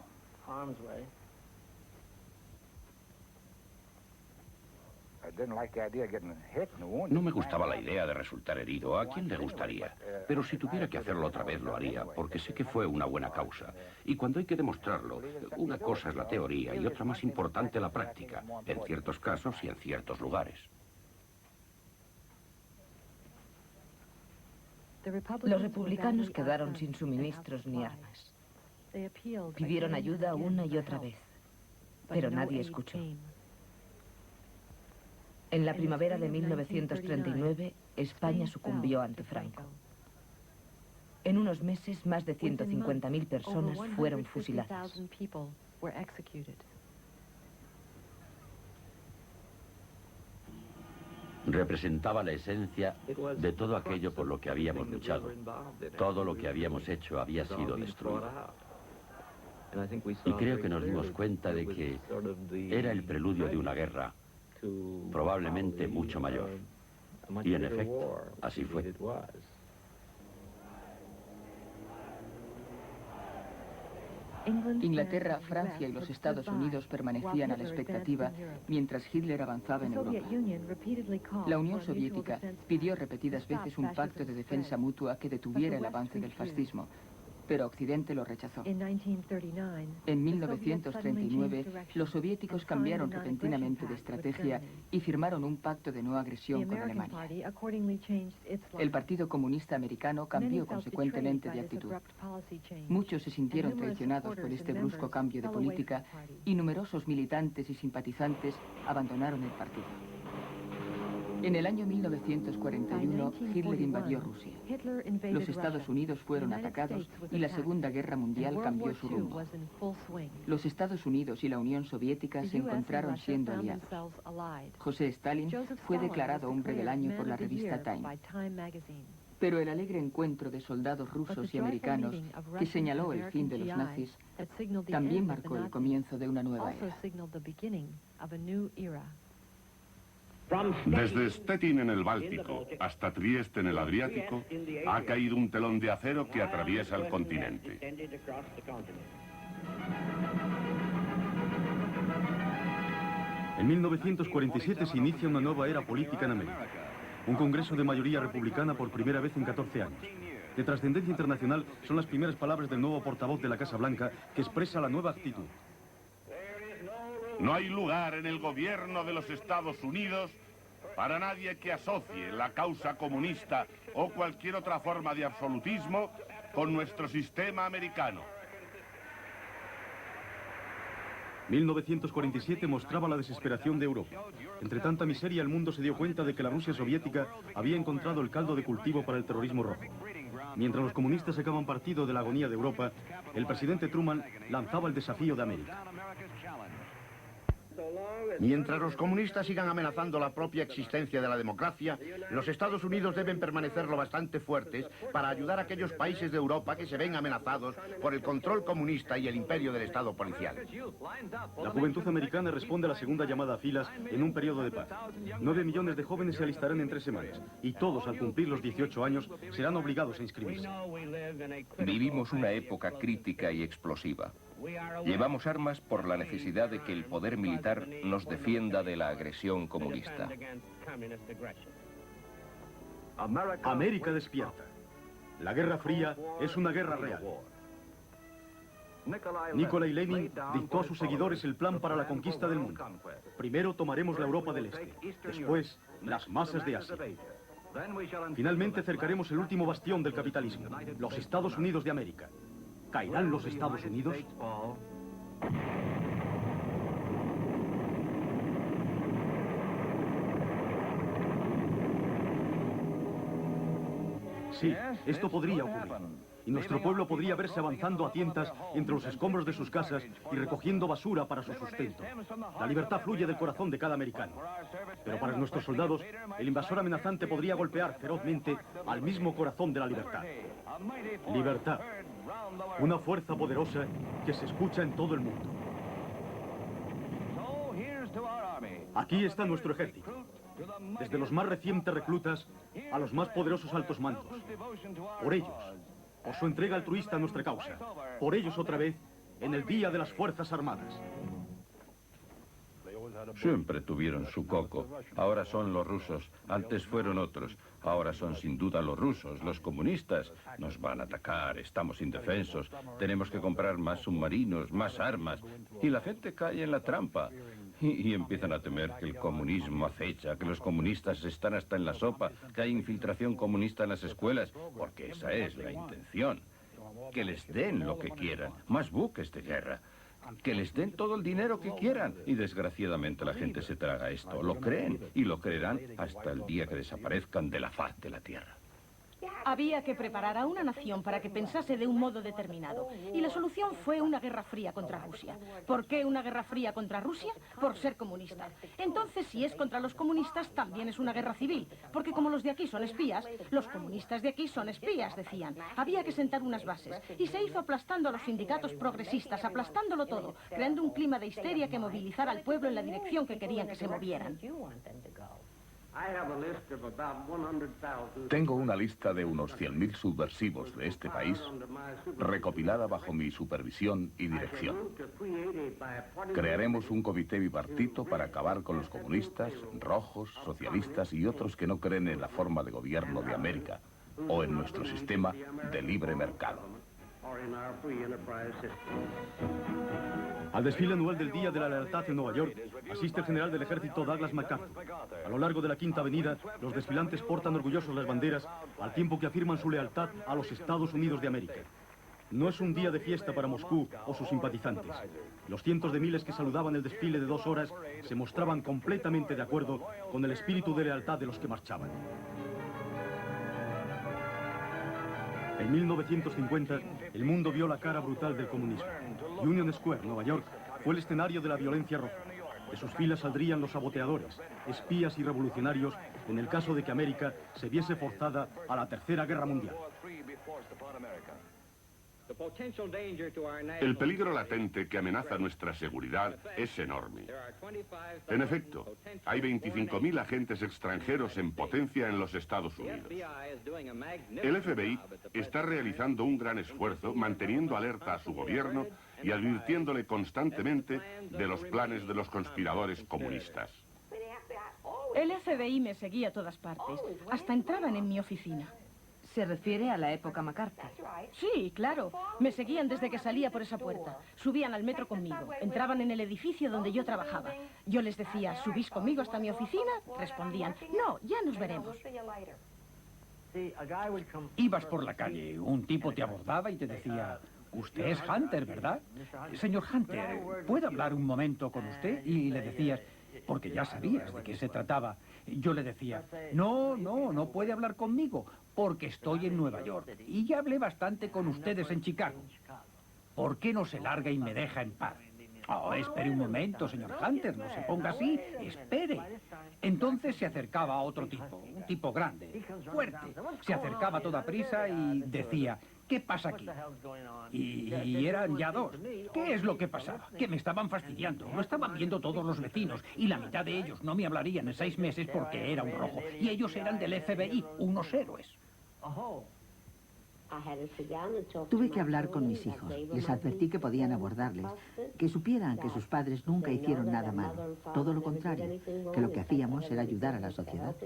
No me gustaba la idea de resultar herido. ¿A quién le gustaría? Pero si tuviera que hacerlo otra vez, lo haría, porque sé que fue una buena causa. Y cuando hay que demostrarlo, una cosa es la teoría y otra más importante la práctica, en ciertos casos y en ciertos lugares. Los republicanos quedaron sin suministros ni armas. Pidieron ayuda una y otra vez, pero nadie escuchó. En la primavera de 1939, España sucumbió ante Franco. En unos meses, más de 150.000 personas fueron fusiladas. Representaba la esencia de todo aquello por lo que habíamos luchado. Todo lo que habíamos hecho había sido destruido. Y creo que nos dimos cuenta de que era el preludio de una guerra, probablemente mucho mayor. Y en efecto, así fue. Inglaterra, Francia y los Estados Unidos permanecían a la expectativa mientras Hitler avanzaba en Europa. La Unión Soviética pidió repetidas veces un pacto de defensa mutua que detuviera el avance del fascismo, pero Occidente lo rechazó. En 1939, los soviéticos cambiaron repentinamente de estrategia y firmaron un pacto de no agresión con Alemania. El Partido Comunista Americano cambió consecuentemente de actitud. Muchos se sintieron traicionados por este brusco cambio de política y numerosos militantes y simpatizantes abandonaron el partido. En el año 1941, Hitler invadió Rusia. Los Estados Unidos fueron atacados y la Segunda Guerra Mundial cambió su rumbo. Los Estados Unidos y la Unión Soviética se encontraron siendo aliados. José Stalin fue declarado Hombre del Año por la revista Time. Pero el alegre encuentro de soldados rusos y americanos, que señaló el fin de los nazis, también marcó el comienzo de una nueva era. Desde Stettin en el Báltico hasta Trieste en el Adriático, ha caído un telón de acero que atraviesa el continente. En 1947 se inicia una nueva era política en América. Un congreso de mayoría republicana por primera vez en 14 años. De trascendencia internacional son las primeras palabras del nuevo portavoz de la Casa Blanca que expresa la nueva actitud. No hay lugar en el gobierno de los Estados Unidos para nadie que asocie la causa comunista o cualquier otra forma de absolutismo con nuestro sistema americano. 1947 mostraba la desesperación de Europa. Entre tanta miseria, el mundo se dio cuenta de que la Rusia soviética había encontrado el caldo de cultivo para el terrorismo rojo. Mientras los comunistas sacaban partido de la agonía de Europa, el presidente Truman lanzaba el desafío de América. Mientras los comunistas sigan amenazando la propia existencia de la democracia, los Estados Unidos deben permanecer lo bastante fuertes para ayudar a aquellos países de Europa que se ven amenazados por el control comunista y el imperio del Estado policial. La juventud americana responde a la segunda llamada a filas en un periodo de paz. 9 millones de jóvenes se alistarán en 3 semanas y todos, al cumplir los 18 años, serán obligados a inscribirse. Vivimos una época crítica y explosiva. Llevamos armas por la necesidad de que el poder militar nos defienda de la agresión comunista. América despierta. La Guerra Fría es una guerra real. Nikolai Lenin dictó a sus seguidores el plan para la conquista del mundo. Primero tomaremos la Europa del Este, después las masas de Asia. Finalmente cercaremos el último bastión del capitalismo, los Estados Unidos de América. ¿Caerán los Estados Unidos? Sí, esto podría ocurrir. Y nuestro pueblo podría verse avanzando a tientas entre los escombros de sus casas y recogiendo basura para su sustento. La libertad fluye del corazón de cada americano. Pero para nuestros soldados, el invasor amenazante podría golpear ferozmente al mismo corazón de la libertad. Libertad. Una fuerza poderosa que se escucha en todo el mundo. Aquí está nuestro ejército. Desde los más recientes reclutas a los más poderosos altos mandos. Por ellos, por su entrega altruista a nuestra causa. Por ellos otra vez, en el Día de las Fuerzas Armadas. Siempre tuvieron su coco. Ahora son los rusos. Antes fueron otros. Ahora son sin duda los rusos, los comunistas. Nos van a atacar, estamos indefensos. Tenemos que comprar más submarinos, más armas. Y la gente cae en la trampa. Y empiezan a temer que el comunismo acecha, que los comunistas están hasta en la sopa, que hay infiltración comunista en las escuelas, porque esa es la intención. Que les den lo que quieran, más buques de guerra. Que les den todo el dinero que quieran. Y desgraciadamente la gente se traga esto. Lo creen y lo creerán hasta el día que desaparezcan de la faz de la tierra. Había que preparar a una nación para que pensase de un modo determinado. Y la solución fue una guerra fría contra Rusia. ¿Por qué una guerra fría contra Rusia? Por ser comunista. Entonces, si es contra los comunistas, también es una guerra civil. Porque como los de aquí son espías, los comunistas de aquí son espías, decían. Había que sentar unas bases. Y se hizo aplastando a los sindicatos progresistes, aplastándolo todo, creando un clima de histeria que movilizara al pueblo en la dirección que querían que se movieran. Tengo una lista de unos 100.000 subversivos de este país, recopilada bajo mi supervisión y dirección. Crearemos un comité bipartito para acabar con los comunistas, rojos, socialistas y otros que no creen en la forma de gobierno de América o en nuestro sistema de libre mercado. Al desfile anual del Día de la Lealtad en Nueva York asiste el general del ejército Douglas MacArthur. A lo largo de la Quinta Avenida, los desfilantes portan orgullosos las banderas al tiempo que afirman su lealtad a los Estados Unidos de América. No es un día de fiesta para Moscú o sus simpatizantes. Los cientos de miles que saludaban el desfile de 2 horas se mostraban completamente de acuerdo con el espíritu de lealtad de los que marchaban. En 1950, el mundo vio la cara brutal del comunismo. Union Square, Nueva York, fue el escenario de la violencia roja. De sus filas saldrían los saboteadores, espías y revolucionarios en el caso de que América se viese forzada a la Tercera Guerra Mundial. El peligro latente que amenaza nuestra seguridad es enorme. En efecto, hay 25.000 agentes extranjeros en potencia en los Estados Unidos. El FBI está realizando un gran esfuerzo manteniendo alerta a su gobierno y advirtiéndole constantemente de los planes de los conspiradores comunistas. El FBI me seguía a todas partes. Hasta entraban en mi oficina. ¿Se refiere a la época MacArthur? Sí, claro. Me seguían desde que salía por esa puerta. Subían al metro conmigo. Entraban en el edificio donde yo trabajaba. Yo les decía, ¿subís conmigo hasta mi oficina? Respondían, no, ya nos veremos. Ibas por la calle, un tipo te abordaba y te decía, usted es Hunter, ¿verdad? Señor Hunter, ¿puedo hablar un momento con usted? Y le decías, porque ya sabías de qué se trataba. Yo le decía, no puede hablar conmigo, porque estoy en Nueva York y ya hablé bastante con ustedes en Chicago. ¿Por qué no se larga y me deja en paz? Oh, espere un momento, señor Hunter, no se ponga así, espere. Entonces se acercaba a otro tipo, un tipo grande, fuerte. Se acercaba a toda prisa y decía, ¿qué pasa aquí? Y eran ya dos. ¿Qué es lo que pasaba? Que me estaban fastidiando. Lo estaban viendo todos los vecinos y la mitad de ellos no me hablarían en 6 meses porque era un rojo. Y ellos eran del FBI, unos héroes. Tuve que hablar con mis hijos. Les advertí que podían abordarles, que supieran que sus padres nunca hicieron nada malo. Todo lo contrario, que lo que hacíamos era ayudar a la sociedad.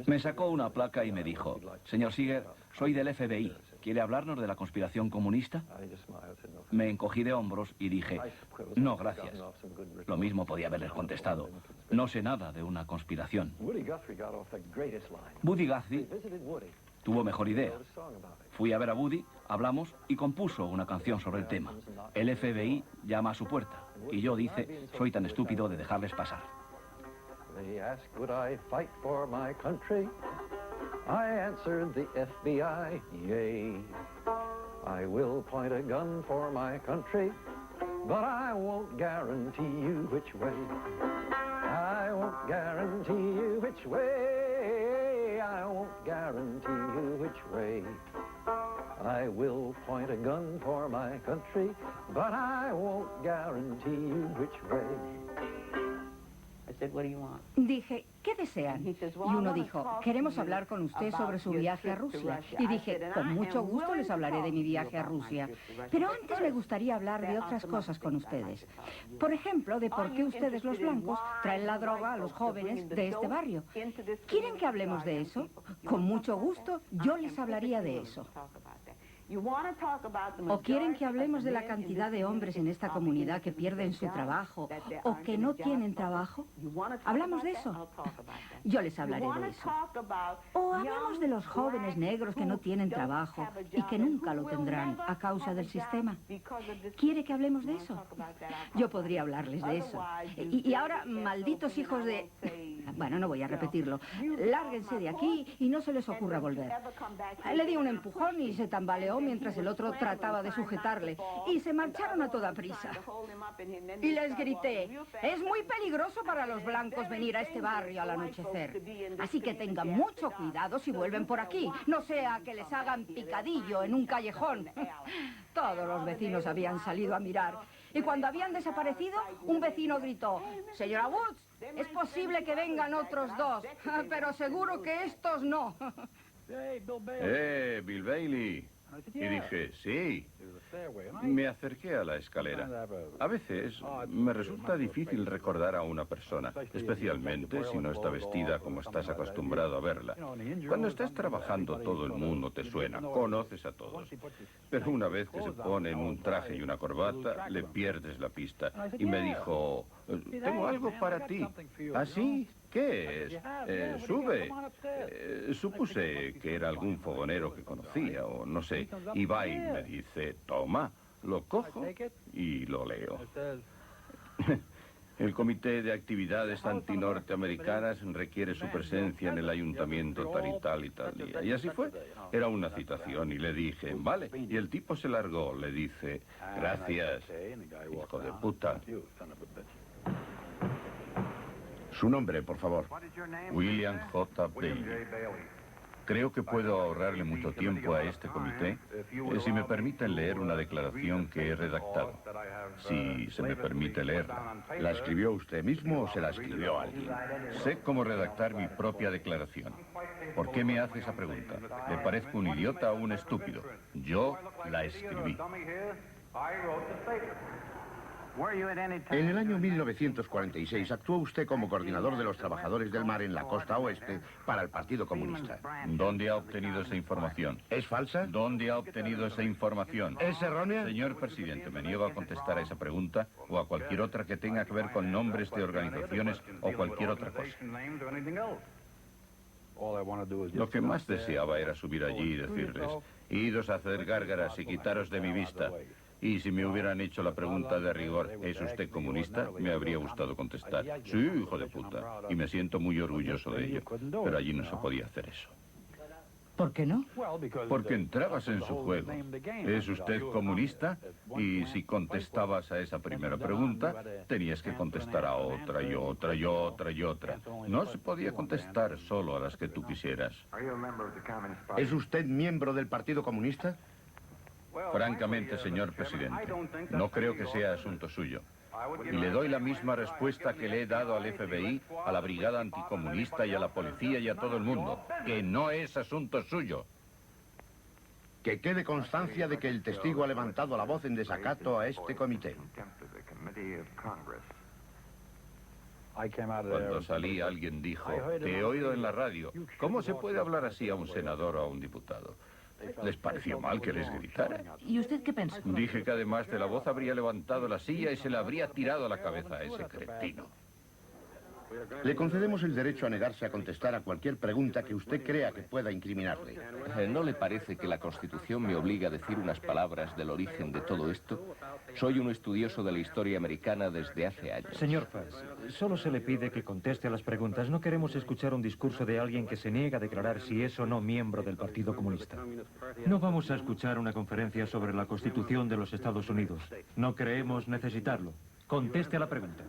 Me sacó una placa y me dijo, señor Seeger, soy del FBI. ¿Quiere hablarnos de la conspiración comunista? Me encogí de hombros y dije, no, gracias. Lo mismo podía haberles contestado. No sé nada de una conspiración. Buddy Guthrie tuvo mejor idea. Fui a ver a Buddy, hablamos y compuso una canción sobre el tema. El FBI llama a su puerta y yo dice, soy tan estúpido de dejarles pasar. They asked, would I fight for my country? I answered the FBI, yay. I will point a gun for my country, but I won't guarantee you which way. I won't guarantee you which way. I won't guarantee you which way. I will point a gun for my country, but I won't guarantee you which way. Dije, ¿qué desean? Y uno dijo, queremos hablar con usted sobre su viaje a Rusia. Y dije, con mucho gusto les hablaré de mi viaje a Rusia. Pero antes me gustaría hablar de otras cosas con ustedes. Por ejemplo, de por qué ustedes los blancos traen la droga a los jóvenes de este barrio. ¿Quieren que hablemos de eso? Con mucho gusto, yo les hablaría de eso. ¿O quieren que hablemos de la cantidad de hombres en esta comunidad que pierden su trabajo o que no tienen trabajo? ¿Hablamos de eso? Yo les hablaré de eso. O hablamos de los jóvenes negros que no tienen trabajo y que nunca lo tendrán a causa del sistema. ¿Quiere que hablemos de eso? Yo podría hablarles de eso. Y ahora, malditos hijos de... Bueno, no voy a repetirlo. Lárguense de aquí y no se les ocurra volver. Le di un empujón y se tambaleó mientras el otro trataba de sujetarle. Y se marcharon a toda prisa. Y les grité, es muy peligroso para los blancos venir a este barrio al anochecer. Así que tengan mucho cuidado si vuelven por aquí. No sea que les hagan picadillo en un callejón. Todos los vecinos habían salido a mirar. Y cuando habían desaparecido, un vecino gritó, señora Woods, es posible que vengan otros dos, pero seguro que estos no. Bill Bailey. Y dije, sí. Me acerqué a la escalera. A veces me resulta difícil recordar a una persona, especialmente si no está vestida como estás acostumbrado a verla. Cuando estás trabajando todo el mundo te suena, conoces a todos. Pero una vez que se pone en un traje y una corbata, le pierdes la pista. Y me dijo, tengo algo para ti. ¿Ah, sí? ¿Qué es? Sube. Supuse que era algún fogonero que conocía, o no sé. Y va y me dice, toma, lo cojo y lo leo. El Comité de Actividades Antinorteamericanas requiere su presencia en el ayuntamiento tal y tal día. Y así fue. Era una citación y le dije, vale. Y el tipo se largó. Le dice, gracias, hijo de puta. Su nombre, por favor. William J. Bailey. Creo que puedo ahorrarle mucho tiempo a este comité si me permiten leer una declaración que he redactado. Si se me permite leerla. ¿La escribió usted mismo o se la escribió alguien? Sé cómo redactar mi propia declaración. ¿Por qué me hace esa pregunta? ¿Le parezco un idiota o un estúpido? Yo la escribí. En el año 1946 actuó usted como coordinador de los trabajadores del mar en la costa oeste para el Partido Comunista. ¿Dónde ha obtenido esa información? ¿Es falsa? ¿Dónde ha obtenido esa información? ¿Es errónea? Señor presidente, me niego a contestar a esa pregunta o a cualquier otra que tenga que ver con nombres de organizaciones o cualquier otra cosa. Lo que más deseaba era subir allí y decirles, idos a hacer gárgaras y quitaros de mi vista. Y si me hubieran hecho la pregunta de rigor, ¿es usted comunista?, me habría gustado contestar, sí, hijo de puta, y me siento muy orgulloso de ello. Pero allí no se podía hacer eso. ¿Por qué no? Porque entrabas en su juego. ¿Es usted comunista? Y si contestabas a esa primera pregunta, tenías que contestar a otra y otra y otra y otra. No se podía contestar solo a las que tú quisieras. ¿Es usted miembro del Partido Comunista? Francamente, señor presidente, no creo que sea asunto suyo. Y le doy la misma respuesta que le he dado al FBI, a la Brigada Anticomunista y a la policía y a todo el mundo, que no es asunto suyo. Que quede constancia de que el testigo ha levantado la voz en desacato a este comité. Cuando salí, alguien dijo, te he oído en la radio. ¿Cómo se puede hablar así a un senador o a un diputado? ¿Les pareció mal que les gritara? ¿Y usted qué pensó? Dije que además de la voz habría levantado la silla y se la habría tirado a la cabeza a ese cretino. Le concedemos el derecho a negarse a contestar a cualquier pregunta que usted crea que pueda incriminarle. ¿No le parece que la Constitución me obliga a decir unas palabras del origen de todo esto? Soy un estudioso de la historia americana desde hace años. Señor Fass, solo se le pide que conteste a las preguntas. No queremos escuchar un discurso de alguien que se niega a declarar si es o no miembro del Partido Comunista. No vamos a escuchar una conferencia sobre la Constitución de los Estados Unidos. No creemos necesitarlo. Conteste a la pregunta.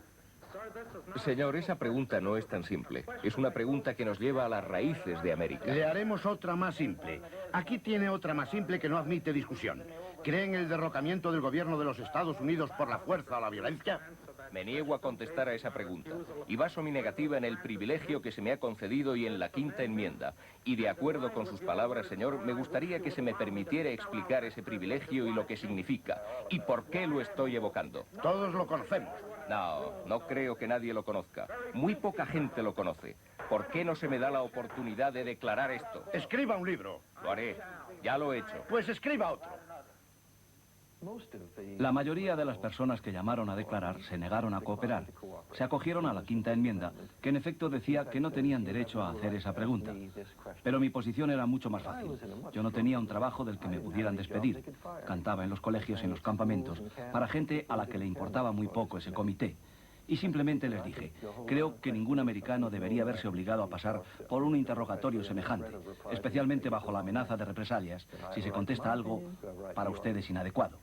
Señor, esa pregunta no es tan simple. Es una pregunta que nos lleva a las raíces de América. Le haremos otra más simple. Aquí tiene otra más simple que no admite discusión. ¿Cree en el derrocamiento del gobierno de los Estados Unidos por la fuerza o la violencia? Me niego a contestar a esa pregunta. Y baso mi negativa en el privilegio que se me ha concedido y en la quinta enmienda. Y de acuerdo con sus palabras, señor, me gustaría que se me permitiera explicar ese privilegio y lo que significa. ¿Y por qué lo estoy evocando? Todos lo conocemos. No creo que nadie lo conozca. Muy poca gente lo conoce. ¿Por qué no se me da la oportunidad de declarar esto? Escriba un libro. Lo haré. Ya lo he hecho. Pues escriba otro. La mayoría de las personas que llamaron a declarar se negaron a cooperar. Se acogieron a la quinta enmienda, que en efecto decía que no tenían derecho a hacer esa pregunta. Pero mi posición era mucho más fácil. Yo no tenía un trabajo del que me pudieran despedir. Cantaba en los colegios y en los campamentos para gente a la que le importaba muy poco ese comité. Y simplemente les dije, creo que ningún americano debería verse obligado a pasar por un interrogatorio semejante, especialmente bajo la amenaza de represalias, si se contesta algo para ustedes inadecuado.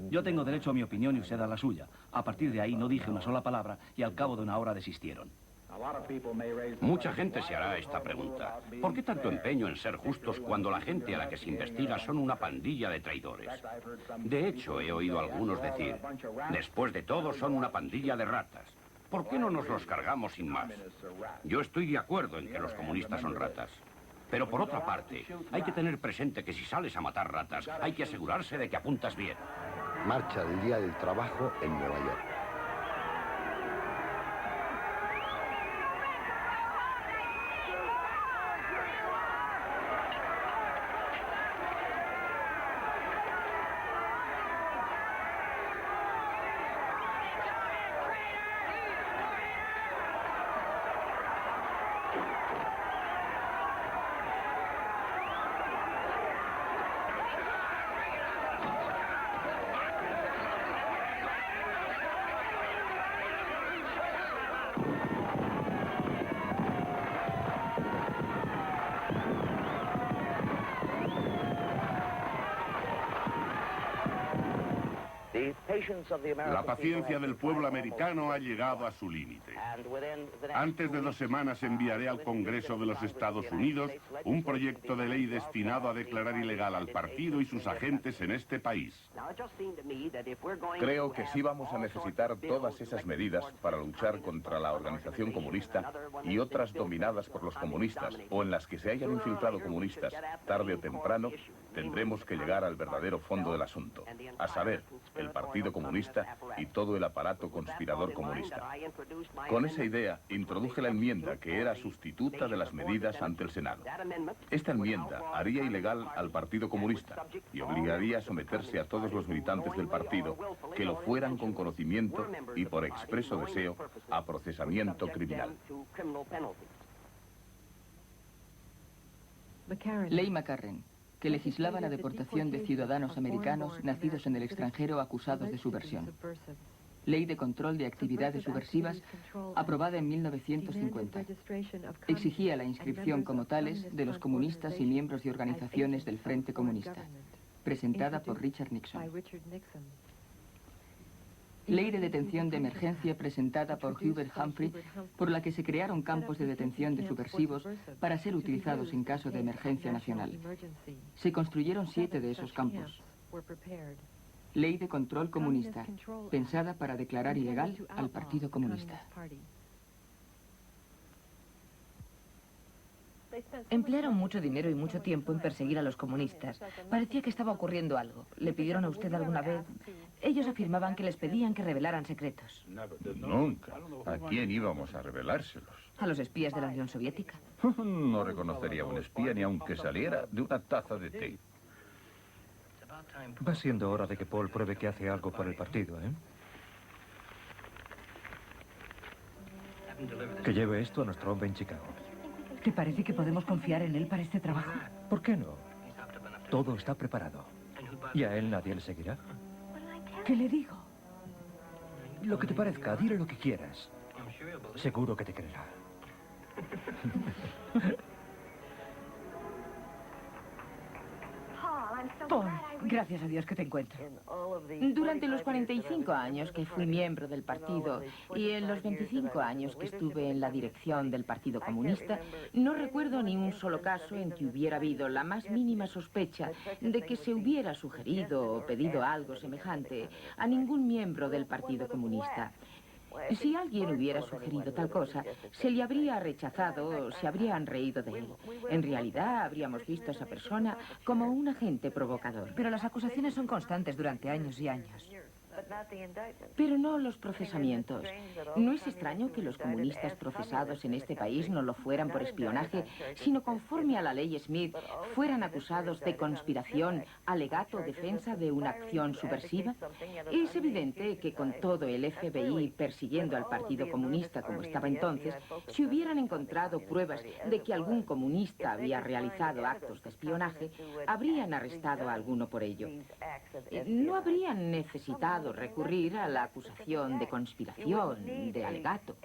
Yo tengo derecho a mi opinión y usted a la suya. A partir de ahí no dije una sola palabra y al cabo de una hora desistieron. Mucha gente se hará esta pregunta. ¿Por qué tanto empeño en ser justos cuando la gente a la que se investiga son una pandilla de traidores? De hecho, he oído a algunos decir, después de todo son una pandilla de ratas. ¿Por qué no nos los cargamos sin más? Yo estoy de acuerdo en que los comunistas son ratas. Pero por otra parte, hay que tener presente que si sales a matar ratas, hay que asegurarse de que apuntas bien. Marcha del Día del Trabajo en Nueva York. La paciencia del pueblo americano ha llegado a su límite. Antes de 2 semanas enviaré al Congreso de los Estados Unidos un proyecto de ley destinado a declarar ilegal al partido y sus agentes en este país. Creo que sí vamos a necesitar todas esas medidas para luchar contra la organización comunista y otras dominadas por los comunistas o en las que se hayan infiltrado comunistas. Tarde o temprano tendremos que llegar al verdadero fondo del asunto, a saber, el Partido Comunista y todo el aparato conspirador comunista. Con esa idea, introduje la enmienda que era sustituta de las medidas ante el Senado. Esta enmienda haría ilegal al Partido Comunista y obligaría a someterse a todos los militantes del partido que lo fueran con conocimiento y por expreso deseo a procesamiento criminal. Ley McCarran, que legislaba la deportación de ciudadanos americanos nacidos en el extranjero acusados de subversión. Ley de control de actividades subversivas, aprobada en 1950. Exigía la inscripción como tales de los comunistas y miembros de organizaciones del Frente Comunista. Presentada por Richard Nixon. Ley de detención de emergencia presentada por Hubert Humphrey, por la que se crearon campos de detención de subversivos para ser utilizados en caso de emergencia nacional. Se construyeron 7 de esos campos. Ley de control comunista, pensada para declarar ilegal al Partido Comunista. Emplearon mucho dinero y mucho tiempo en perseguir a los comunistas. Parecía que estaba ocurriendo algo. ¿Le pidieron a usted alguna vez? Ellos afirmaban que les pedían que revelaran secretos. Nunca. ¿A quién íbamos a revelárselos? ¿A los espías de la Unión Soviética? No reconocería a un espía ni aunque saliera de una taza de té. Va siendo hora de que Paul pruebe que hace algo por el partido, ¿eh? Que lleve esto a nuestro hombre en Chicago. ¿Te parece que podemos confiar en él para este trabajo? ¿Por qué no? Todo está preparado. ¿Y a él nadie le seguirá? ¿Qué le digo? Lo que te parezca, dile lo que quieras. Seguro que te creerá. Paul, gracias a Dios que te encuentro. Durante los 45 años que fui miembro del partido y en los 25 años que estuve en la dirección del Partido Comunista, no recuerdo ni un solo caso en que hubiera habido la más mínima sospecha de que se hubiera sugerido o pedido algo semejante a ningún miembro del Partido Comunista. Si alguien hubiera sugerido tal cosa, se le habría rechazado o se habrían reído de él. En realidad, habríamos visto a esa persona como un agente provocador. Pero las acusaciones son constantes durante años y años. Pero no los procesamientos. No es extraño que los comunistas procesados en este país no lo fueran por espionaje, sino conforme a la ley Smith, fueran acusados de conspiración, alegato o defensa de una acción subversiva. Es evidente que con todo el FBI persiguiendo al Partido Comunista como estaba entonces, si hubieran encontrado pruebas de que algún comunista había realizado actos de espionaje, habrían arrestado a alguno por ello. No habrían necesitado recurrir a la acusación de conspiración, de alegato.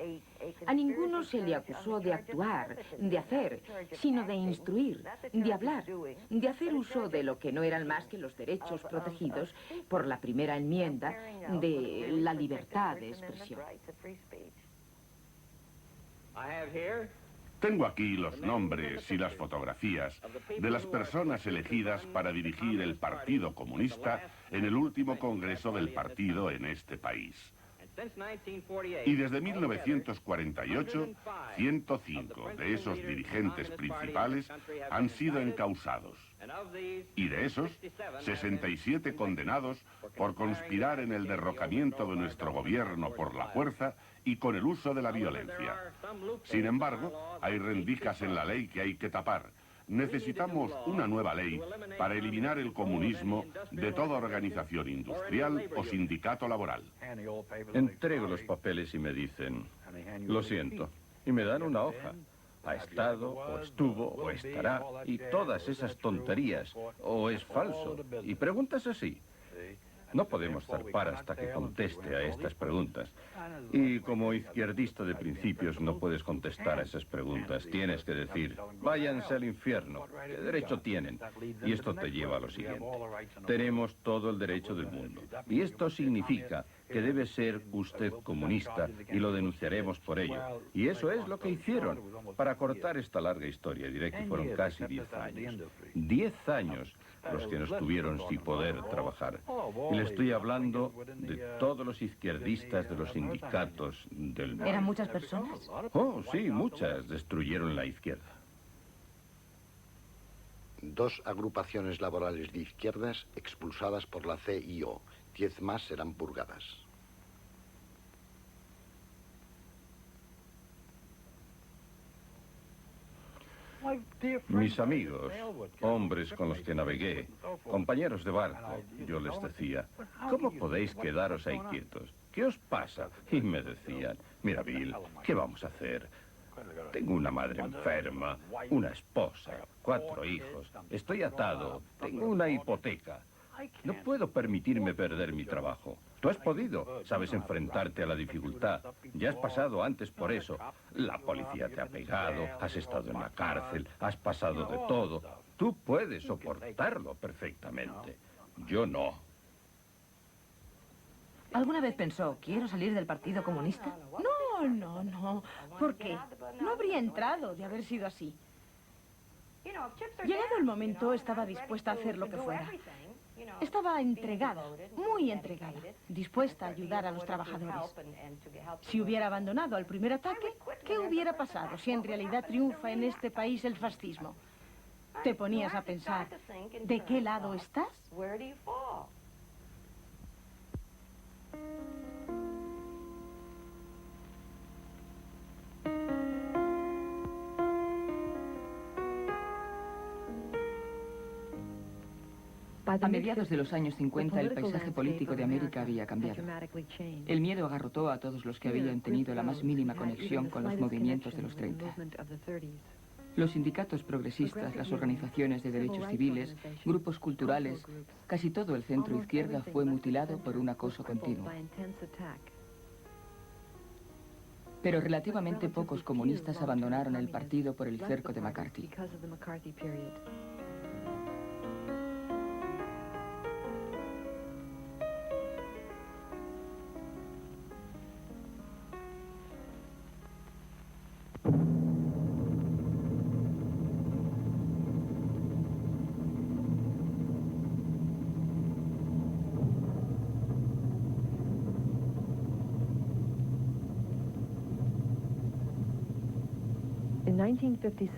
A ninguno se le acusó de actuar, de hacer, sino de instruir, de hablar, de hacer uso de lo que no eran más que los derechos protegidos por la primera enmienda de la libertad de expresión. Tengo aquí los nombres y las fotografías de las personas elegidas para dirigir el Partido Comunista en el último congreso del partido en este país. Y desde 1948, 105 de esos dirigentes principales han sido encausados. Y de esos, 67 condenados por conspirar en el derrocamiento de nuestro gobierno por la fuerza y con el uso de la violencia. Sin embargo, hay rendijas en la ley que hay que tapar. Necesitamos una nueva ley para eliminar el comunismo de toda organización industrial o sindicato laboral. Entrego los papeles y me dicen, lo siento, y me dan una hoja. Ha estado, o estuvo, o estará, y todas esas tonterías, o es falso, y preguntas así. No podemos zarpar hasta que conteste a estas preguntas. Y como izquierdista de principios no puedes contestar a esas preguntas. Tienes que decir, váyanse al infierno. ¿Qué derecho tienen? Y esto te lleva a lo siguiente. Tenemos todo el derecho del mundo. Y esto significa que debe ser usted comunista y lo denunciaremos por ello. Y eso es lo que hicieron. Para cortar esta larga historia, diré que fueron casi 10 años. 10 años los que nos tuvieron sin poder trabajar. Y le estoy hablando de todos los izquierdistas de los sindicatos del mundo. ¿Eran muchas personas? Oh, sí, muchas. Destruyeron la izquierda. 2 agrupaciones laborales de izquierdas expulsadas por la CIO. 10 más serán purgadas. Mis amigos, hombres con los que navegué, compañeros de barco, yo les decía, ¿cómo podéis quedaros ahí quietos? ¿Qué os pasa? Y me decían, mira, Bill, ¿qué vamos a hacer? Tengo una madre enferma, una esposa, 4 hijos, estoy atado, tengo una hipoteca. No puedo permitirme perder mi trabajo. Tú has podido, sabes enfrentarte a la dificultad. Ya has pasado antes por eso. La policía te ha pegado, has estado en la cárcel, has pasado de todo. Tú puedes soportarlo perfectamente. Yo no. ¿Alguna vez pensó, quiero salir del Partido Comunista? No. ¿Por qué? No habría entrado de haber sido así. Llegado el momento, estaba dispuesta a hacer lo que fuera. Estaba entregada, muy entregada, dispuesta a ayudar a los trabajadores. Si hubiera abandonado al primer ataque, ¿qué hubiera pasado si en realidad triunfa en este país el fascismo? Te ponías a pensar, ¿de qué lado estás? A mediados de los años 50, el paisaje político de América había cambiado. El miedo agarrotó a todos los que habían tenido la más mínima conexión con los movimientos de los 30. Los sindicatos progresistas, las organizaciones de derechos civiles, grupos culturales, casi todo el centro izquierda fue mutilado por un acoso continuo. Pero relativamente pocos comunistas abandonaron el partido por el cerco de McCarthy.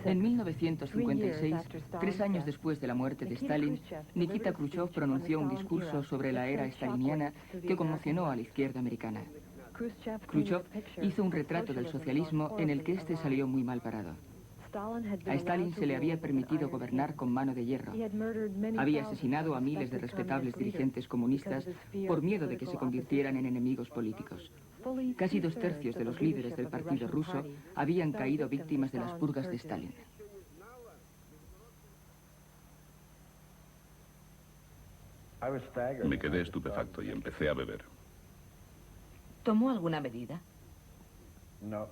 En 1956, 3 años después de la muerte de Stalin, Nikita Khrushchev pronunció un discurso sobre la era staliniana que conmocionó a la izquierda americana. Khrushchev hizo un retrato del socialismo en el que este salió muy mal parado. A Stalin se le había permitido gobernar con mano de hierro. Había asesinado a miles de respetables dirigentes comunistas por miedo de que se convirtieran en enemigos políticos. Casi 2/3 de los líderes del partido ruso habían caído víctimas de las purgas de Stalin. Me quedé estupefacto y empecé a beber. ¿Tomó alguna medida? No.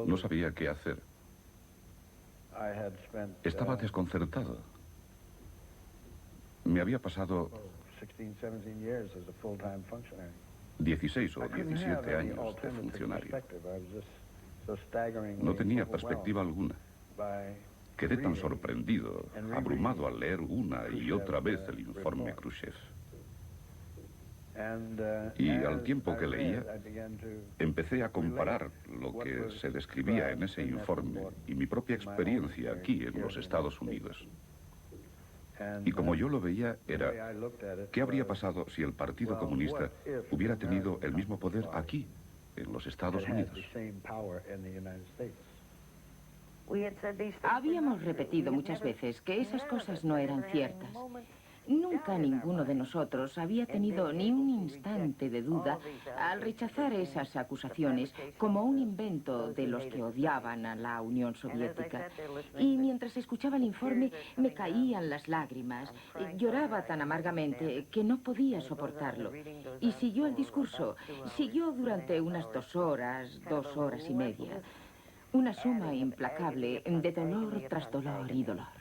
No sabía qué hacer. Estaba desconcertado. Me había pasado 16 o 17 años de funcionario. No tenía perspectiva alguna. Quedé tan sorprendido, abrumado al leer una y otra vez el informe Khrushchev. Y al tiempo que leía, empecé a comparar lo que se describía en ese informe y mi propia experiencia aquí en los Estados Unidos. Y como yo lo veía, era, ¿qué habría pasado si el Partido Comunista hubiera tenido el mismo poder aquí, en los Estados Unidos? Habíamos repetido muchas veces que esas cosas no eran ciertas. Nunca ninguno de nosotros había tenido ni un instante de duda al rechazar esas acusaciones como un invento de los que odiaban a la Unión Soviética. Y mientras escuchaba el informe me caían las lágrimas. Lloraba tan amargamente que no podía soportarlo. Y siguió el discurso. Siguió durante unas 2 horas, 2 horas y media. Una suma implacable de dolor tras dolor y dolor.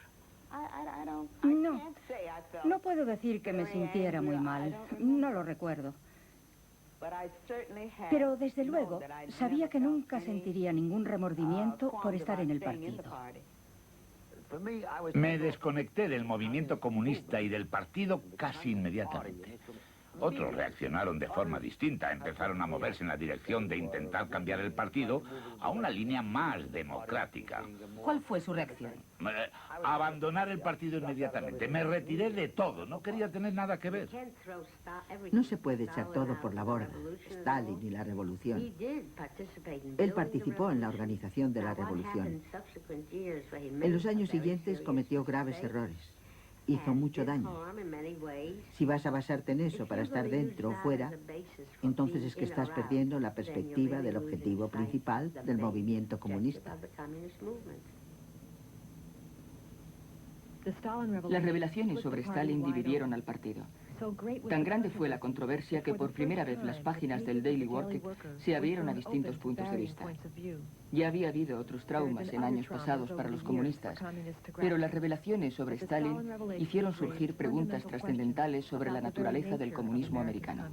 No puedo decir que me sintiera muy mal. No lo recuerdo. Pero desde luego sabía que nunca sentiría ningún remordimiento por estar en el partido. Me desconecté del movimiento comunista y del partido casi inmediatamente. Otros reaccionaron de forma distinta, empezaron a moverse en la dirección de intentar cambiar el partido a una línea más democrática. ¿Cuál fue su reacción? Abandonar el partido inmediatamente. Me retiré de todo, no quería tener nada que ver. No se puede echar todo por la borda, Stalin y la revolución. Él participó en la organización de la revolución. En los años siguientes cometió graves errores. Hizo mucho daño. Si vas a basarte en eso para estar dentro o fuera, entonces es que estás perdiendo la perspectiva del objetivo principal del movimiento comunista. Las revelaciones sobre Stalin dividieron al partido. Tan grande fue la controversia que por primera vez las páginas del Daily Worker se abrieron a distintos puntos de vista. Ya había habido otros traumas en años pasados para los comunistas, pero las revelaciones sobre Stalin hicieron surgir preguntas trascendentales sobre la naturaleza del comunismo americano.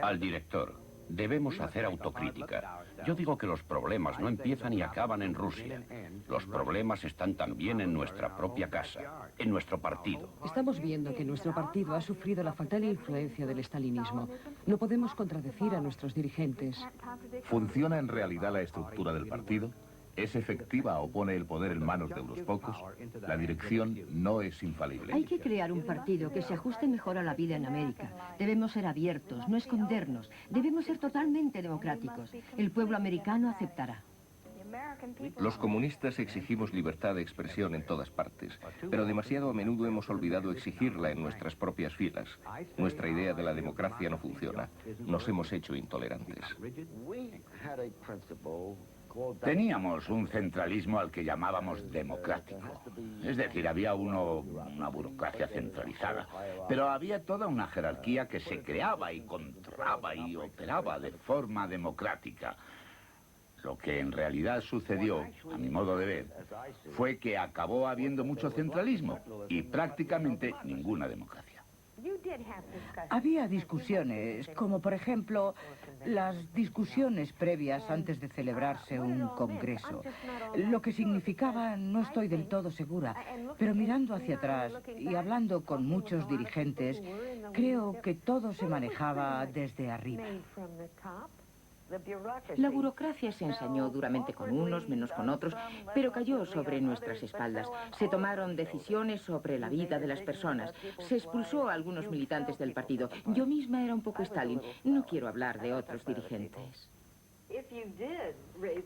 Al director. Debemos hacer autocrítica. Yo digo que los problemas no empiezan y acaban en Rusia. Los problemas están también en nuestra propia casa, en nuestro partido. Estamos viendo que nuestro partido ha sufrido la fatal influencia del estalinismo. No podemos contradecir a nuestros dirigentes. ¿Funciona en realidad la estructura del partido? ¿Es efectiva o pone el poder en manos de unos pocos? La dirección no es infalible. Hay que crear un partido que se ajuste mejor a la vida en América. Debemos ser abiertos, no escondernos. Debemos ser totalmente democráticos. El pueblo americano aceptará. Los comunistas exigimos libertad de expresión en todas partes, pero demasiado a menudo hemos olvidado exigirla en nuestras propias filas. Nuestra idea de la democracia no funciona. Nos hemos hecho intolerantes. Teníamos un centralismo al que llamábamos democrático. Es decir, había una burocracia centralizada, pero había toda una jerarquía que se creaba y controlaba y operaba de forma democrática. Lo que en realidad sucedió, a mi modo de ver, fue que acabó habiendo mucho centralismo y prácticamente ninguna democracia. Había discusiones, como por ejemplo las discusiones previas antes de celebrarse un congreso. Lo que significaba, no estoy del todo segura, pero mirando hacia atrás y hablando con muchos dirigentes, creo que todo se manejaba desde arriba. La burocracia se ensañó duramente con unos, menos con otros, pero cayó sobre nuestras espaldas. Se tomaron decisiones sobre la vida de las personas. Se expulsó a algunos militantes del partido. Yo misma era un poco Stalin. No quiero hablar de otros dirigentes.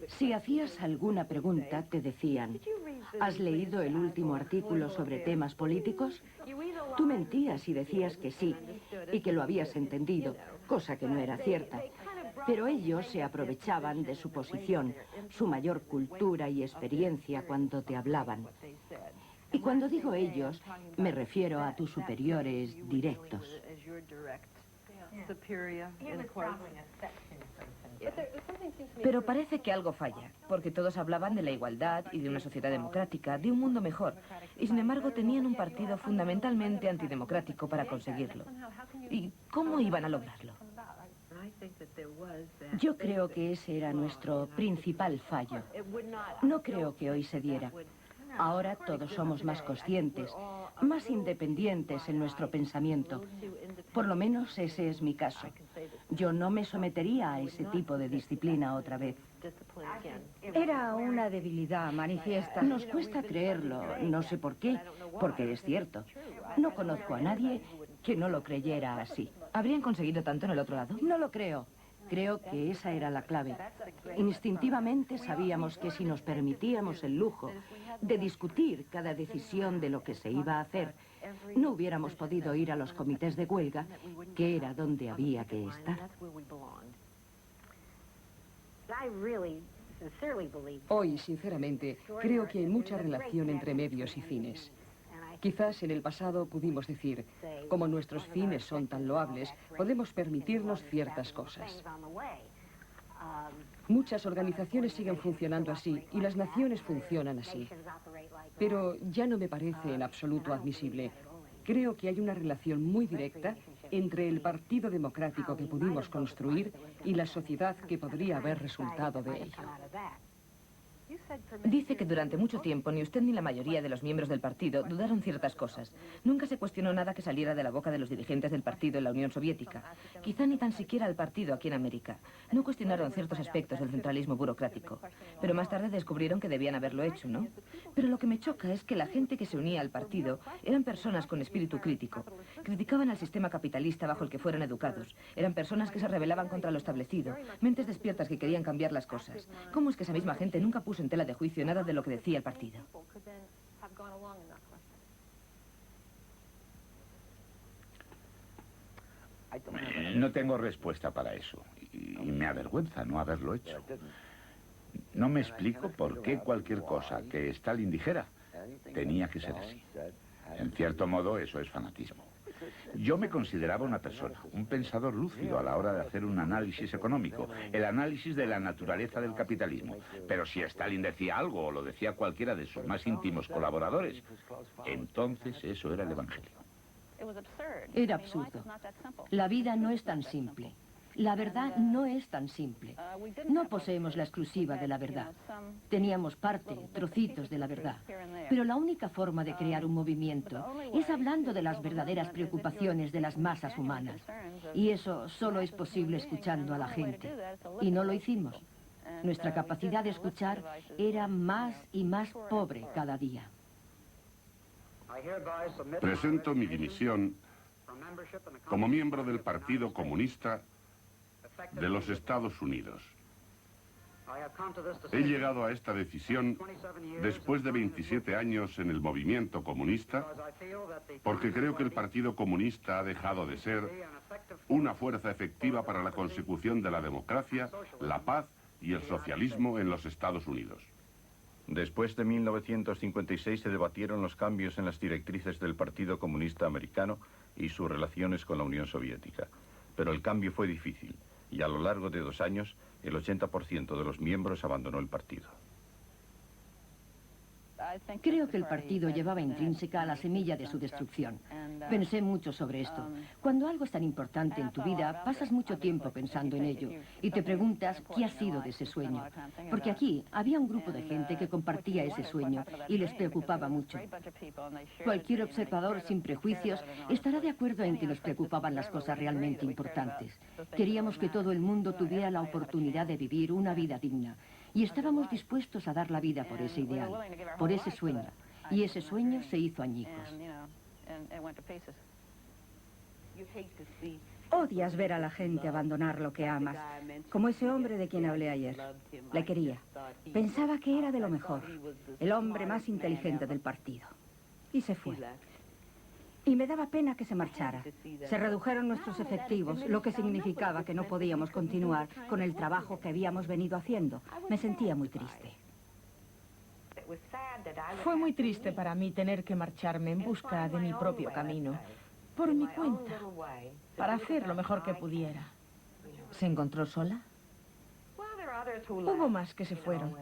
Si hacías alguna pregunta, te decían, ¿has leído el último artículo sobre temas políticos? Tú mentías y decías que sí, y que lo habías entendido, cosa que no era cierta. Pero ellos se aprovechaban de su posición, su mayor cultura y experiencia cuando te hablaban. Y cuando digo ellos, me refiero a tus superiores directos. Pero parece que algo falla, porque todos hablaban de la igualdad y de una sociedad democrática, de un mundo mejor, y sin embargo tenían un partido fundamentalmente antidemocrático para conseguirlo. ¿Y cómo iban a lograrlo? Yo creo que ese era nuestro principal fallo. No creo que hoy se diera. Ahora todos somos más conscientes, más independientes en nuestro pensamiento. Por lo menos ese es mi caso. Yo no me sometería a ese tipo de disciplina otra vez. Era una debilidad manifiesta. Nos cuesta creerlo, no sé por qué, porque es cierto. No conozco a nadie que no lo creyera así. ¿Habrían conseguido tanto en el otro lado? No lo creo. Creo que esa era la clave. Instintivamente sabíamos que si nos permitíamos el lujo de discutir cada decisión de lo que se iba a hacer, no hubiéramos podido ir a los comités de huelga, que era donde había que estar. Hoy, sinceramente, creo que hay mucha relación entre medios y fines. Quizás en el pasado pudimos decir, como nuestros fines son tan loables, podemos permitirnos ciertas cosas. Muchas organizaciones siguen funcionando así y las naciones funcionan así. Pero ya no me parece en absoluto admisible. Creo que hay una relación muy directa entre el Partido Democrático que pudimos construir y la sociedad que podría haber resultado de ello. Dice que durante mucho tiempo ni usted ni la mayoría de los miembros del partido dudaron ciertas cosas. Nunca se cuestionó nada que saliera de la boca de los dirigentes del partido en la Unión Soviética. Quizá ni tan siquiera al partido aquí en América. No cuestionaron ciertos aspectos del centralismo burocrático. Pero más tarde descubrieron que debían haberlo hecho, ¿no? Pero lo que me choca es que la gente que se unía al partido eran personas con espíritu crítico. Criticaban al sistema capitalista bajo el que fueron educados. Eran personas que se rebelaban contra lo establecido. Mentes despiertas que querían cambiar las cosas. ¿Cómo es que esa misma gente nunca puso en tela de juicio nada de lo que decía el partido? No tengo respuesta para eso. Y me avergüenza no haberlo hecho. No me explico por qué cualquier cosa que Stalin dijera Tenía que ser así. En cierto modo, eso es fanatismo. Yo me consideraba una persona, un pensador lúcido a la hora de hacer un análisis económico, el análisis de la naturaleza del capitalismo. Pero si Stalin decía algo, o lo decía cualquiera de sus más íntimos colaboradores, entonces eso era el evangelio. Era absurdo. La vida no es tan simple. La verdad no es tan simple. No poseemos la exclusiva de la verdad. Teníamos parte, trocitos de la verdad. Pero la única forma de crear un movimiento es hablando de las verdaderas preocupaciones de las masas humanas. Y eso solo es posible escuchando a la gente. Y no lo hicimos. Nuestra capacidad de escuchar era más y más pobre cada día. Presento mi dimisión como miembro del Partido Comunista de los Estados Unidos. He llegado a esta decisión después de 27 años en el movimiento comunista porque creo que el Partido Comunista ha dejado de ser una fuerza efectiva para la consecución de la democracia, la paz y el socialismo en los Estados Unidos. Después de 1956 se debatieron los cambios en las directrices del Partido Comunista Americano y sus relaciones con la Unión Soviética. Pero el cambio fue difícil y a lo largo de 2 años el 80% de los miembros abandonó el partido. Creo que el partido llevaba intrínseca la semilla de su destrucción. Pensé mucho sobre esto. Cuando algo es tan importante en tu vida, pasas mucho tiempo pensando en ello y te preguntas qué ha sido de ese sueño. Porque aquí había un grupo de gente que compartía ese sueño y les preocupaba mucho. Cualquier observador sin prejuicios estará de acuerdo en que nos preocupaban las cosas realmente importantes. Queríamos que todo el mundo tuviera la oportunidad de vivir una vida digna. Y estábamos dispuestos a dar la vida por ese ideal, por ese sueño. Y ese sueño se hizo añicos. Odias ver a la gente abandonar lo que amas, como ese hombre de quien hablé ayer. Le quería. Pensaba que era de lo mejor, el hombre más inteligente del partido. Y se fue. Y me daba pena que se marchara. Se redujeron nuestros efectivos, lo que significaba que no podíamos continuar con el trabajo que habíamos venido haciendo. Me sentía muy triste. Fue muy triste para mí tener que marcharme en busca de mi propio camino, por mi cuenta, para hacer lo mejor que pudiera. ¿Se encontró sola? Hubo más que se fueron,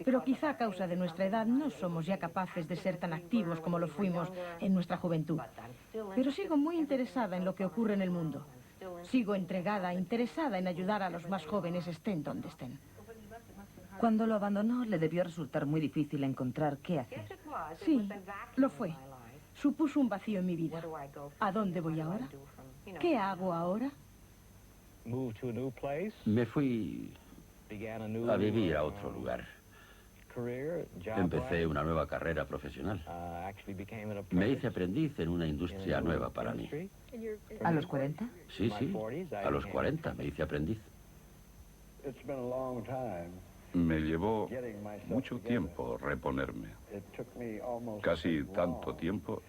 pero quizá a causa de nuestra edad no somos ya capaces de ser tan activos como lo fuimos en nuestra juventud. Pero sigo muy interesada en lo que ocurre en el mundo. Sigo entregada, interesada en ayudar a los más jóvenes, estén donde estén. Cuando lo abandonó, le debió resultar muy difícil encontrar qué hacer. Sí, lo fue. Supuso un vacío en mi vida. ¿A dónde voy ahora? ¿Qué hago ahora? Me fui a vivir a otro lugar. Empecé una nueva carrera profesional. Me hice aprendiz en una industria nueva para mí. ¿A los 40? Sí, a los 40 me hice aprendiz. Me llevó mucho tiempo reponerme. Casi tanto tiempo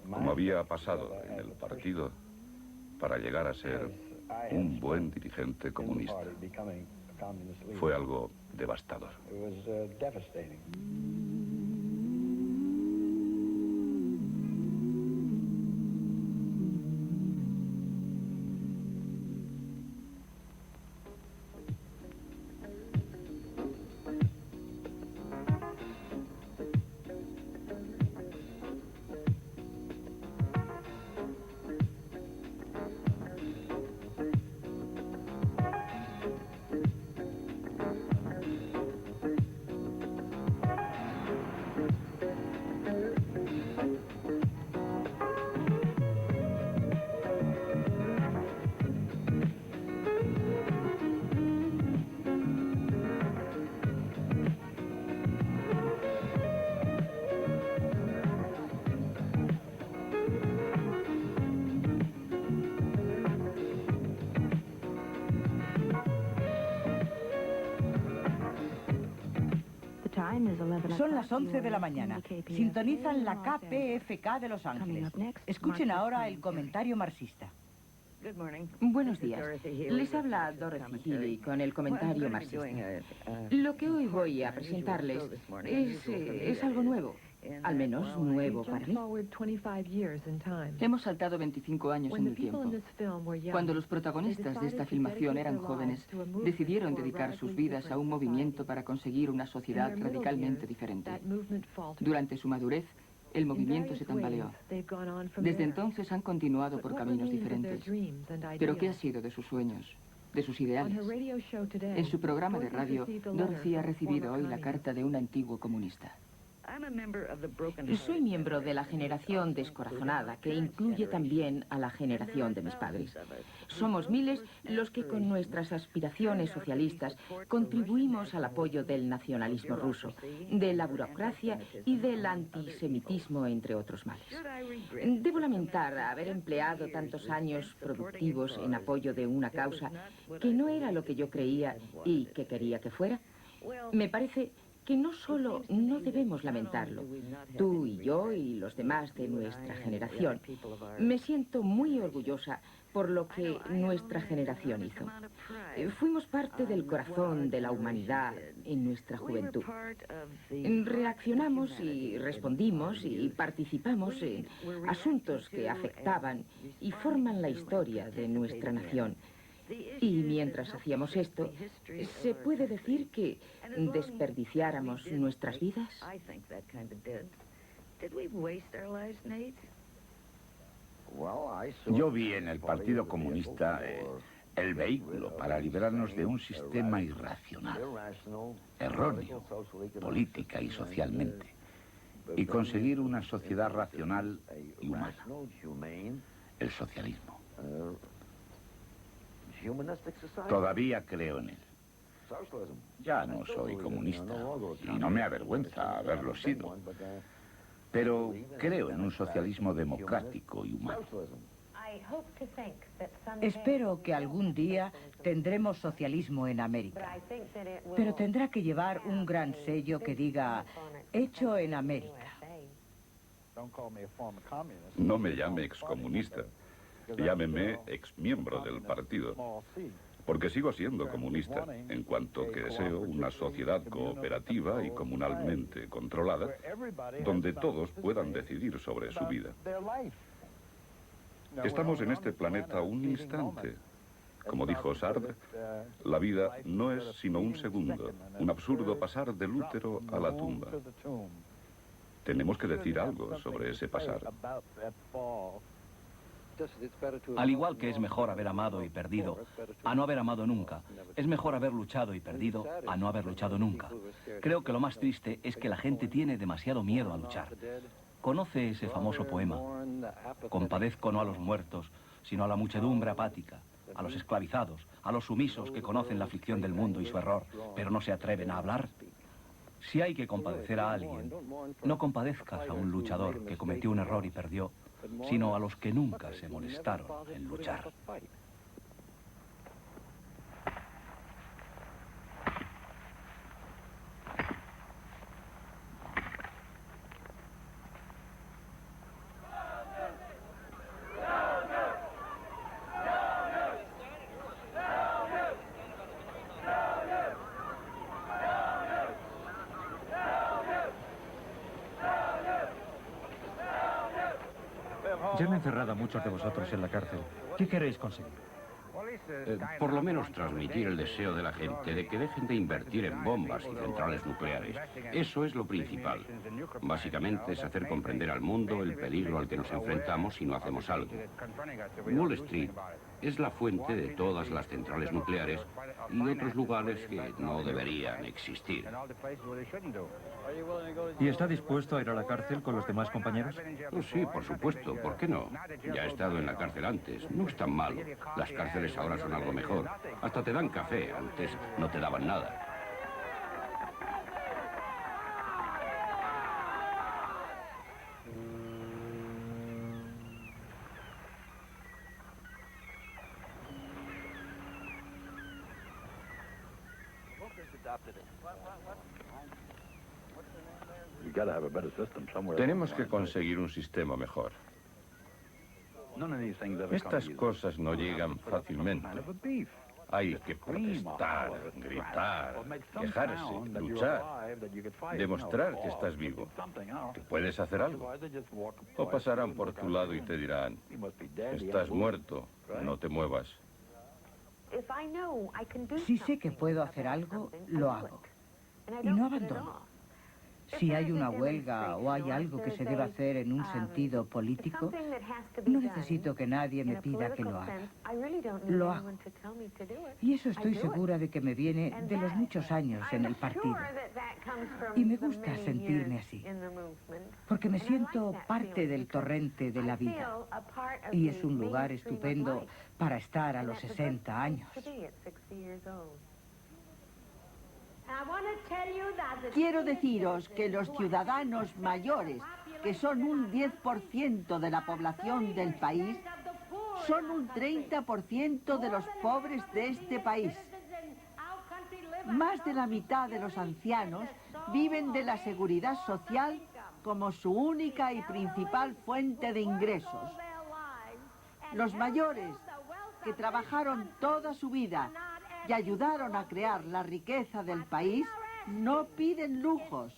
como había pasado en el partido para llegar a ser un buen dirigente comunista. Fue algo devastador. Son las 11 de la mañana. Sintonizan la KPFK de Los Ángeles. Escuchen ahora el comentario marxista. Buenos días. Les habla Dorothy Healy con el comentario marxista. Lo que hoy voy a presentarles es algo nuevo. Al menos nuevo para mí. Hemos saltado 25 años en el tiempo. Cuando los protagonistas de esta filmación eran jóvenes, decidieron dedicar sus vidas a un movimiento para conseguir una sociedad radicalmente diferente. Durante su madurez, el movimiento se tambaleó. Desde entonces han continuado por caminos diferentes. ¿Pero qué ha sido de sus sueños? De sus ideales? En su programa de radio, Dorothy ha recibido hoy la carta de un antiguo comunista. Soy miembro de la generación descorazonada, que incluye también a la generación de mis padres. Somos miles los que con nuestras aspiraciones socialistas contribuimos al apoyo del nacionalismo ruso, de la burocracia y del antisemitismo, entre otros males. Debo lamentar haber empleado tantos años productivos en apoyo de una causa que no era lo que yo creía y que quería que fuera. Me parece que no solo no debemos lamentarlo, tú y yo y los demás de nuestra generación. Me siento muy orgullosa por lo que nuestra generación hizo. Fuimos parte del corazón de la humanidad en nuestra juventud. Reaccionamos y respondimos y participamos en asuntos que afectaban y forman la historia de nuestra nación. Y mientras hacíamos esto, ¿se puede decir que desperdiciáramos nuestras vidas? Yo vi en el Partido Comunista el vehículo para liberarnos de un sistema irracional, erróneo, política y socialmente, y conseguir una sociedad racional y humana, el socialismo. Todavía creo en él. Ya no soy comunista y no me avergüenza haberlo sido. Pero creo en un socialismo democrático y humano. Espero que algún día tendremos socialismo en América. Pero tendrá que llevar un gran sello que diga hecho en América. No me llame excomunista. Llámeme exmiembro del partido, porque sigo siendo comunista, en cuanto que deseo una sociedad cooperativa y comunalmente controlada, donde todos puedan decidir sobre su vida. Estamos en este planeta un instante. Como dijo Sartre, la vida no es sino un segundo, un absurdo pasar del útero a la tumba. Tenemos que decir algo sobre ese pasar. Al igual que es mejor haber amado y perdido a no haber amado nunca, es mejor haber luchado y perdido a no haber luchado nunca. Creo que lo más triste es que la gente tiene demasiado miedo a luchar. ¿Conoce ese famoso poema? Compadezco no a los muertos, sino a la muchedumbre apática, a los esclavizados, a los sumisos que conocen la aflicción del mundo y su error, pero no se atreven a hablar. Si hay que compadecer a alguien, no compadezcas a un luchador que cometió un error y perdió, sino a los que nunca se molestaron en luchar. Ya han encerrado a muchos de vosotros en la cárcel. ¿Qué queréis conseguir? Por lo menos transmitir el deseo de la gente de que dejen de invertir en bombas y centrales nucleares. Eso es lo principal. Básicamente es hacer comprender al mundo el peligro al que nos enfrentamos si no hacemos algo. Wall Street es la fuente de todas las centrales nucleares y otros lugares que no deberían existir. ¿Y está dispuesto a ir a la cárcel con los demás compañeros? Pues sí, por supuesto. ¿Por qué no? Ya he estado en la cárcel antes. No es tan malo. Las cárceles ahora son algo mejor. Hasta te dan café. Antes no te daban nada. Tenemos que conseguir un sistema mejor. Estas cosas no llegan fácilmente. Hay que protestar, gritar, quejarse, luchar, demostrar que estás vivo, que puedes hacer algo. O pasarán por tu lado y te dirán, estás muerto, no te muevas. Si sé que puedo hacer algo, lo hago. Y no abandono. Si hay una huelga o hay algo que se deba hacer en un sentido político, no necesito que nadie me pida que lo haga. Lo hago. Y eso estoy segura de que me viene de los muchos años en el partido. Y me gusta sentirme así, porque me siento parte del torrente de la vida. Y es un lugar estupendo para estar a los 60 años. Quiero deciros que los ciudadanos mayores, que son un 10% de la población del país, son un 30% de los pobres de este país. Más de la mitad de los ancianos viven de la seguridad social como su única y principal fuente de ingresos. Los mayores, que trabajaron toda su vida y ayudaron a crear la riqueza del país, no piden lujos.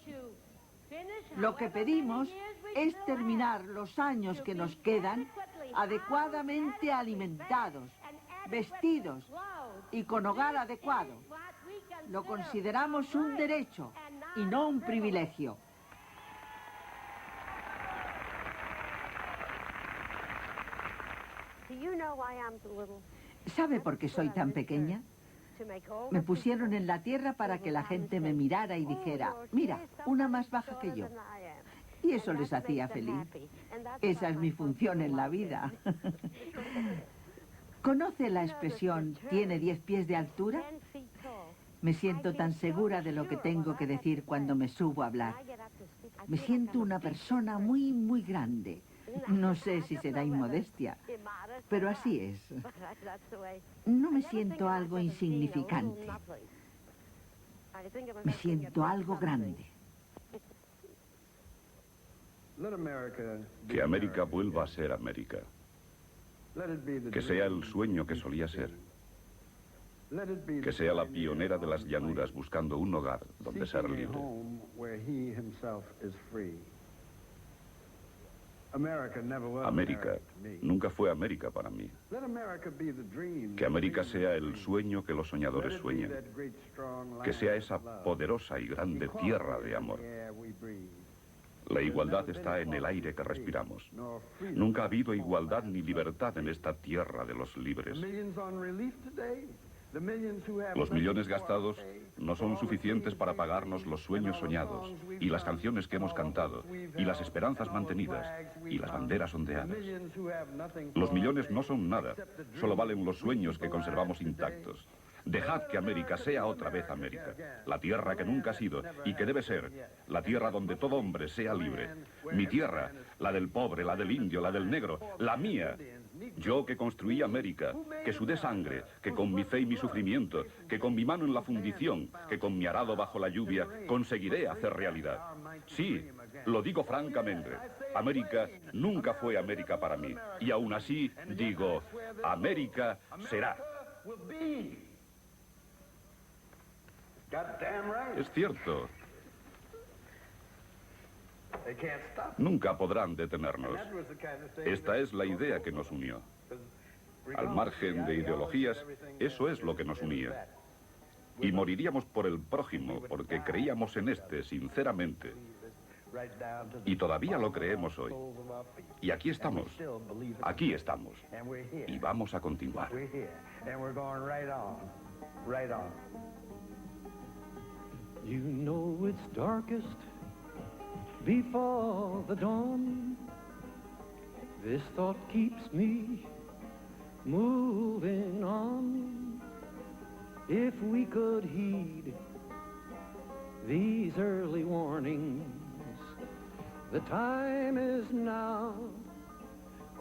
Lo que pedimos es terminar los años que nos quedan adecuadamente alimentados, vestidos y con hogar adecuado. Lo consideramos un derecho y no un privilegio. ¿Sabe por qué soy tan pequeña? Me pusieron en la tierra para que la gente me mirara y dijera, mira, una más baja que yo. Y eso les hacía feliz. Esa es mi función en la vida. ¿Conoce la expresión, tiene 10 pies de altura? Me siento tan segura de lo que tengo que decir cuando me subo a hablar. Me siento una persona muy, muy grande. No sé si será inmodestia, pero así es. No me siento algo insignificante. Me siento algo grande. Que América vuelva a ser América. Que sea el sueño que solía ser. Que sea la pionera de las llanuras buscando un hogar donde ser libre. América nunca fue América para mí. Que América sea el sueño que los soñadores sueñan. Que sea esa poderosa y grande tierra de amor. La igualdad está en el aire que respiramos. Nunca ha habido igualdad ni libertad en esta tierra de los libres. Los millones gastados no son suficientes para pagarnos los sueños soñados, y las canciones que hemos cantado, y las esperanzas mantenidas, y las banderas ondeadas. Los millones no son nada, solo valen los sueños que conservamos intactos. Dejad que América sea otra vez América, la tierra que nunca ha sido y que debe ser, la tierra donde todo hombre sea libre. Mi tierra, la del pobre, la del indio, la del negro, la mía. Yo que construí América, que sudé sangre, que con mi fe y mi sufrimiento, que con mi mano en la fundición, que con mi arado bajo la lluvia, conseguiré hacer realidad. Sí, lo digo francamente, América nunca fue América para mí. Y aún así digo, América será. Es cierto. Nunca podrán detenernos. Esta es la idea que nos unió. Al margen de ideologías, eso es lo que nos unía. Y moriríamos por el prójimo, porque creíamos en este, sinceramente. Y todavía lo creemos hoy. Y aquí estamos. Aquí estamos. Y vamos a continuar. You know it's darkest before the dawn. This thought keeps me moving on. If we could heed these early warnings, the time is now,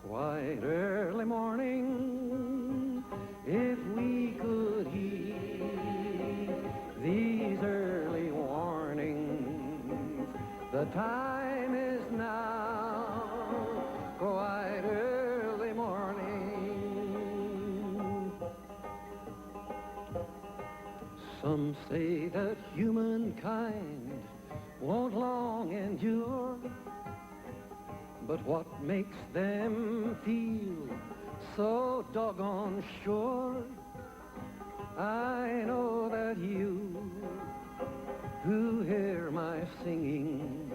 quite early morning. If we could heed these early warnings, the time is now, quite early morning. Some say that humankind won't long endure, but what makes them feel so doggone sure? I know that you, who hear my singing,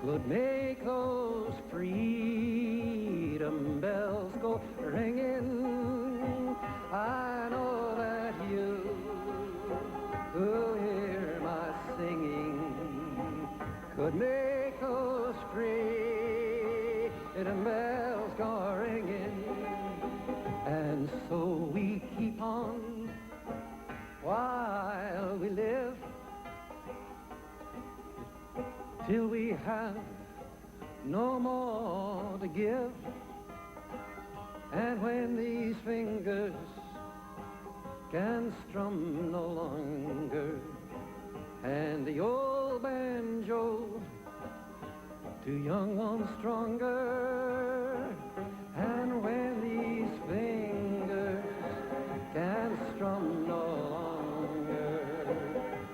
could make those freedom bells go ringing. I know that you, who hear my singing, could make those freedom bells go ringing. And so we keep on while we live, till we have no more to give. And when these fingers can strum no longer, and the old banjo to young ones stronger, and when these fingers can strum no longer,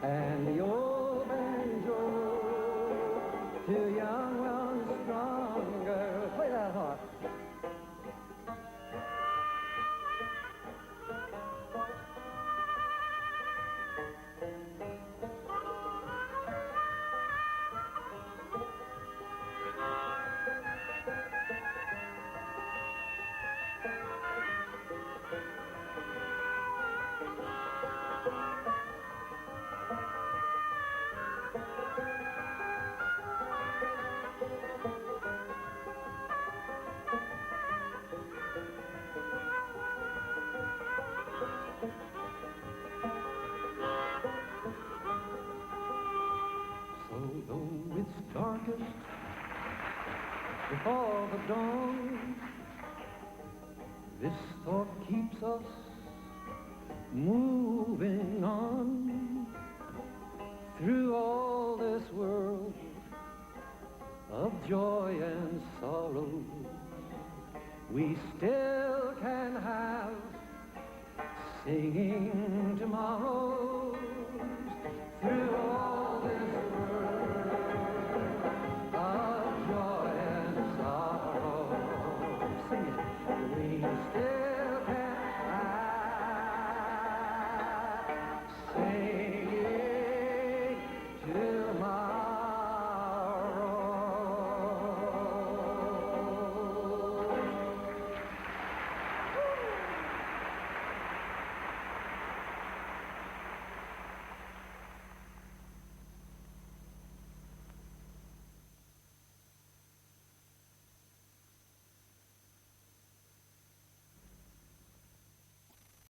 and the old banjo to young ones stronger. Play that hard. Darkest before the dawn, this thought keeps us moving on through all this world of joy and sorrow. We still can have singing tomorrow.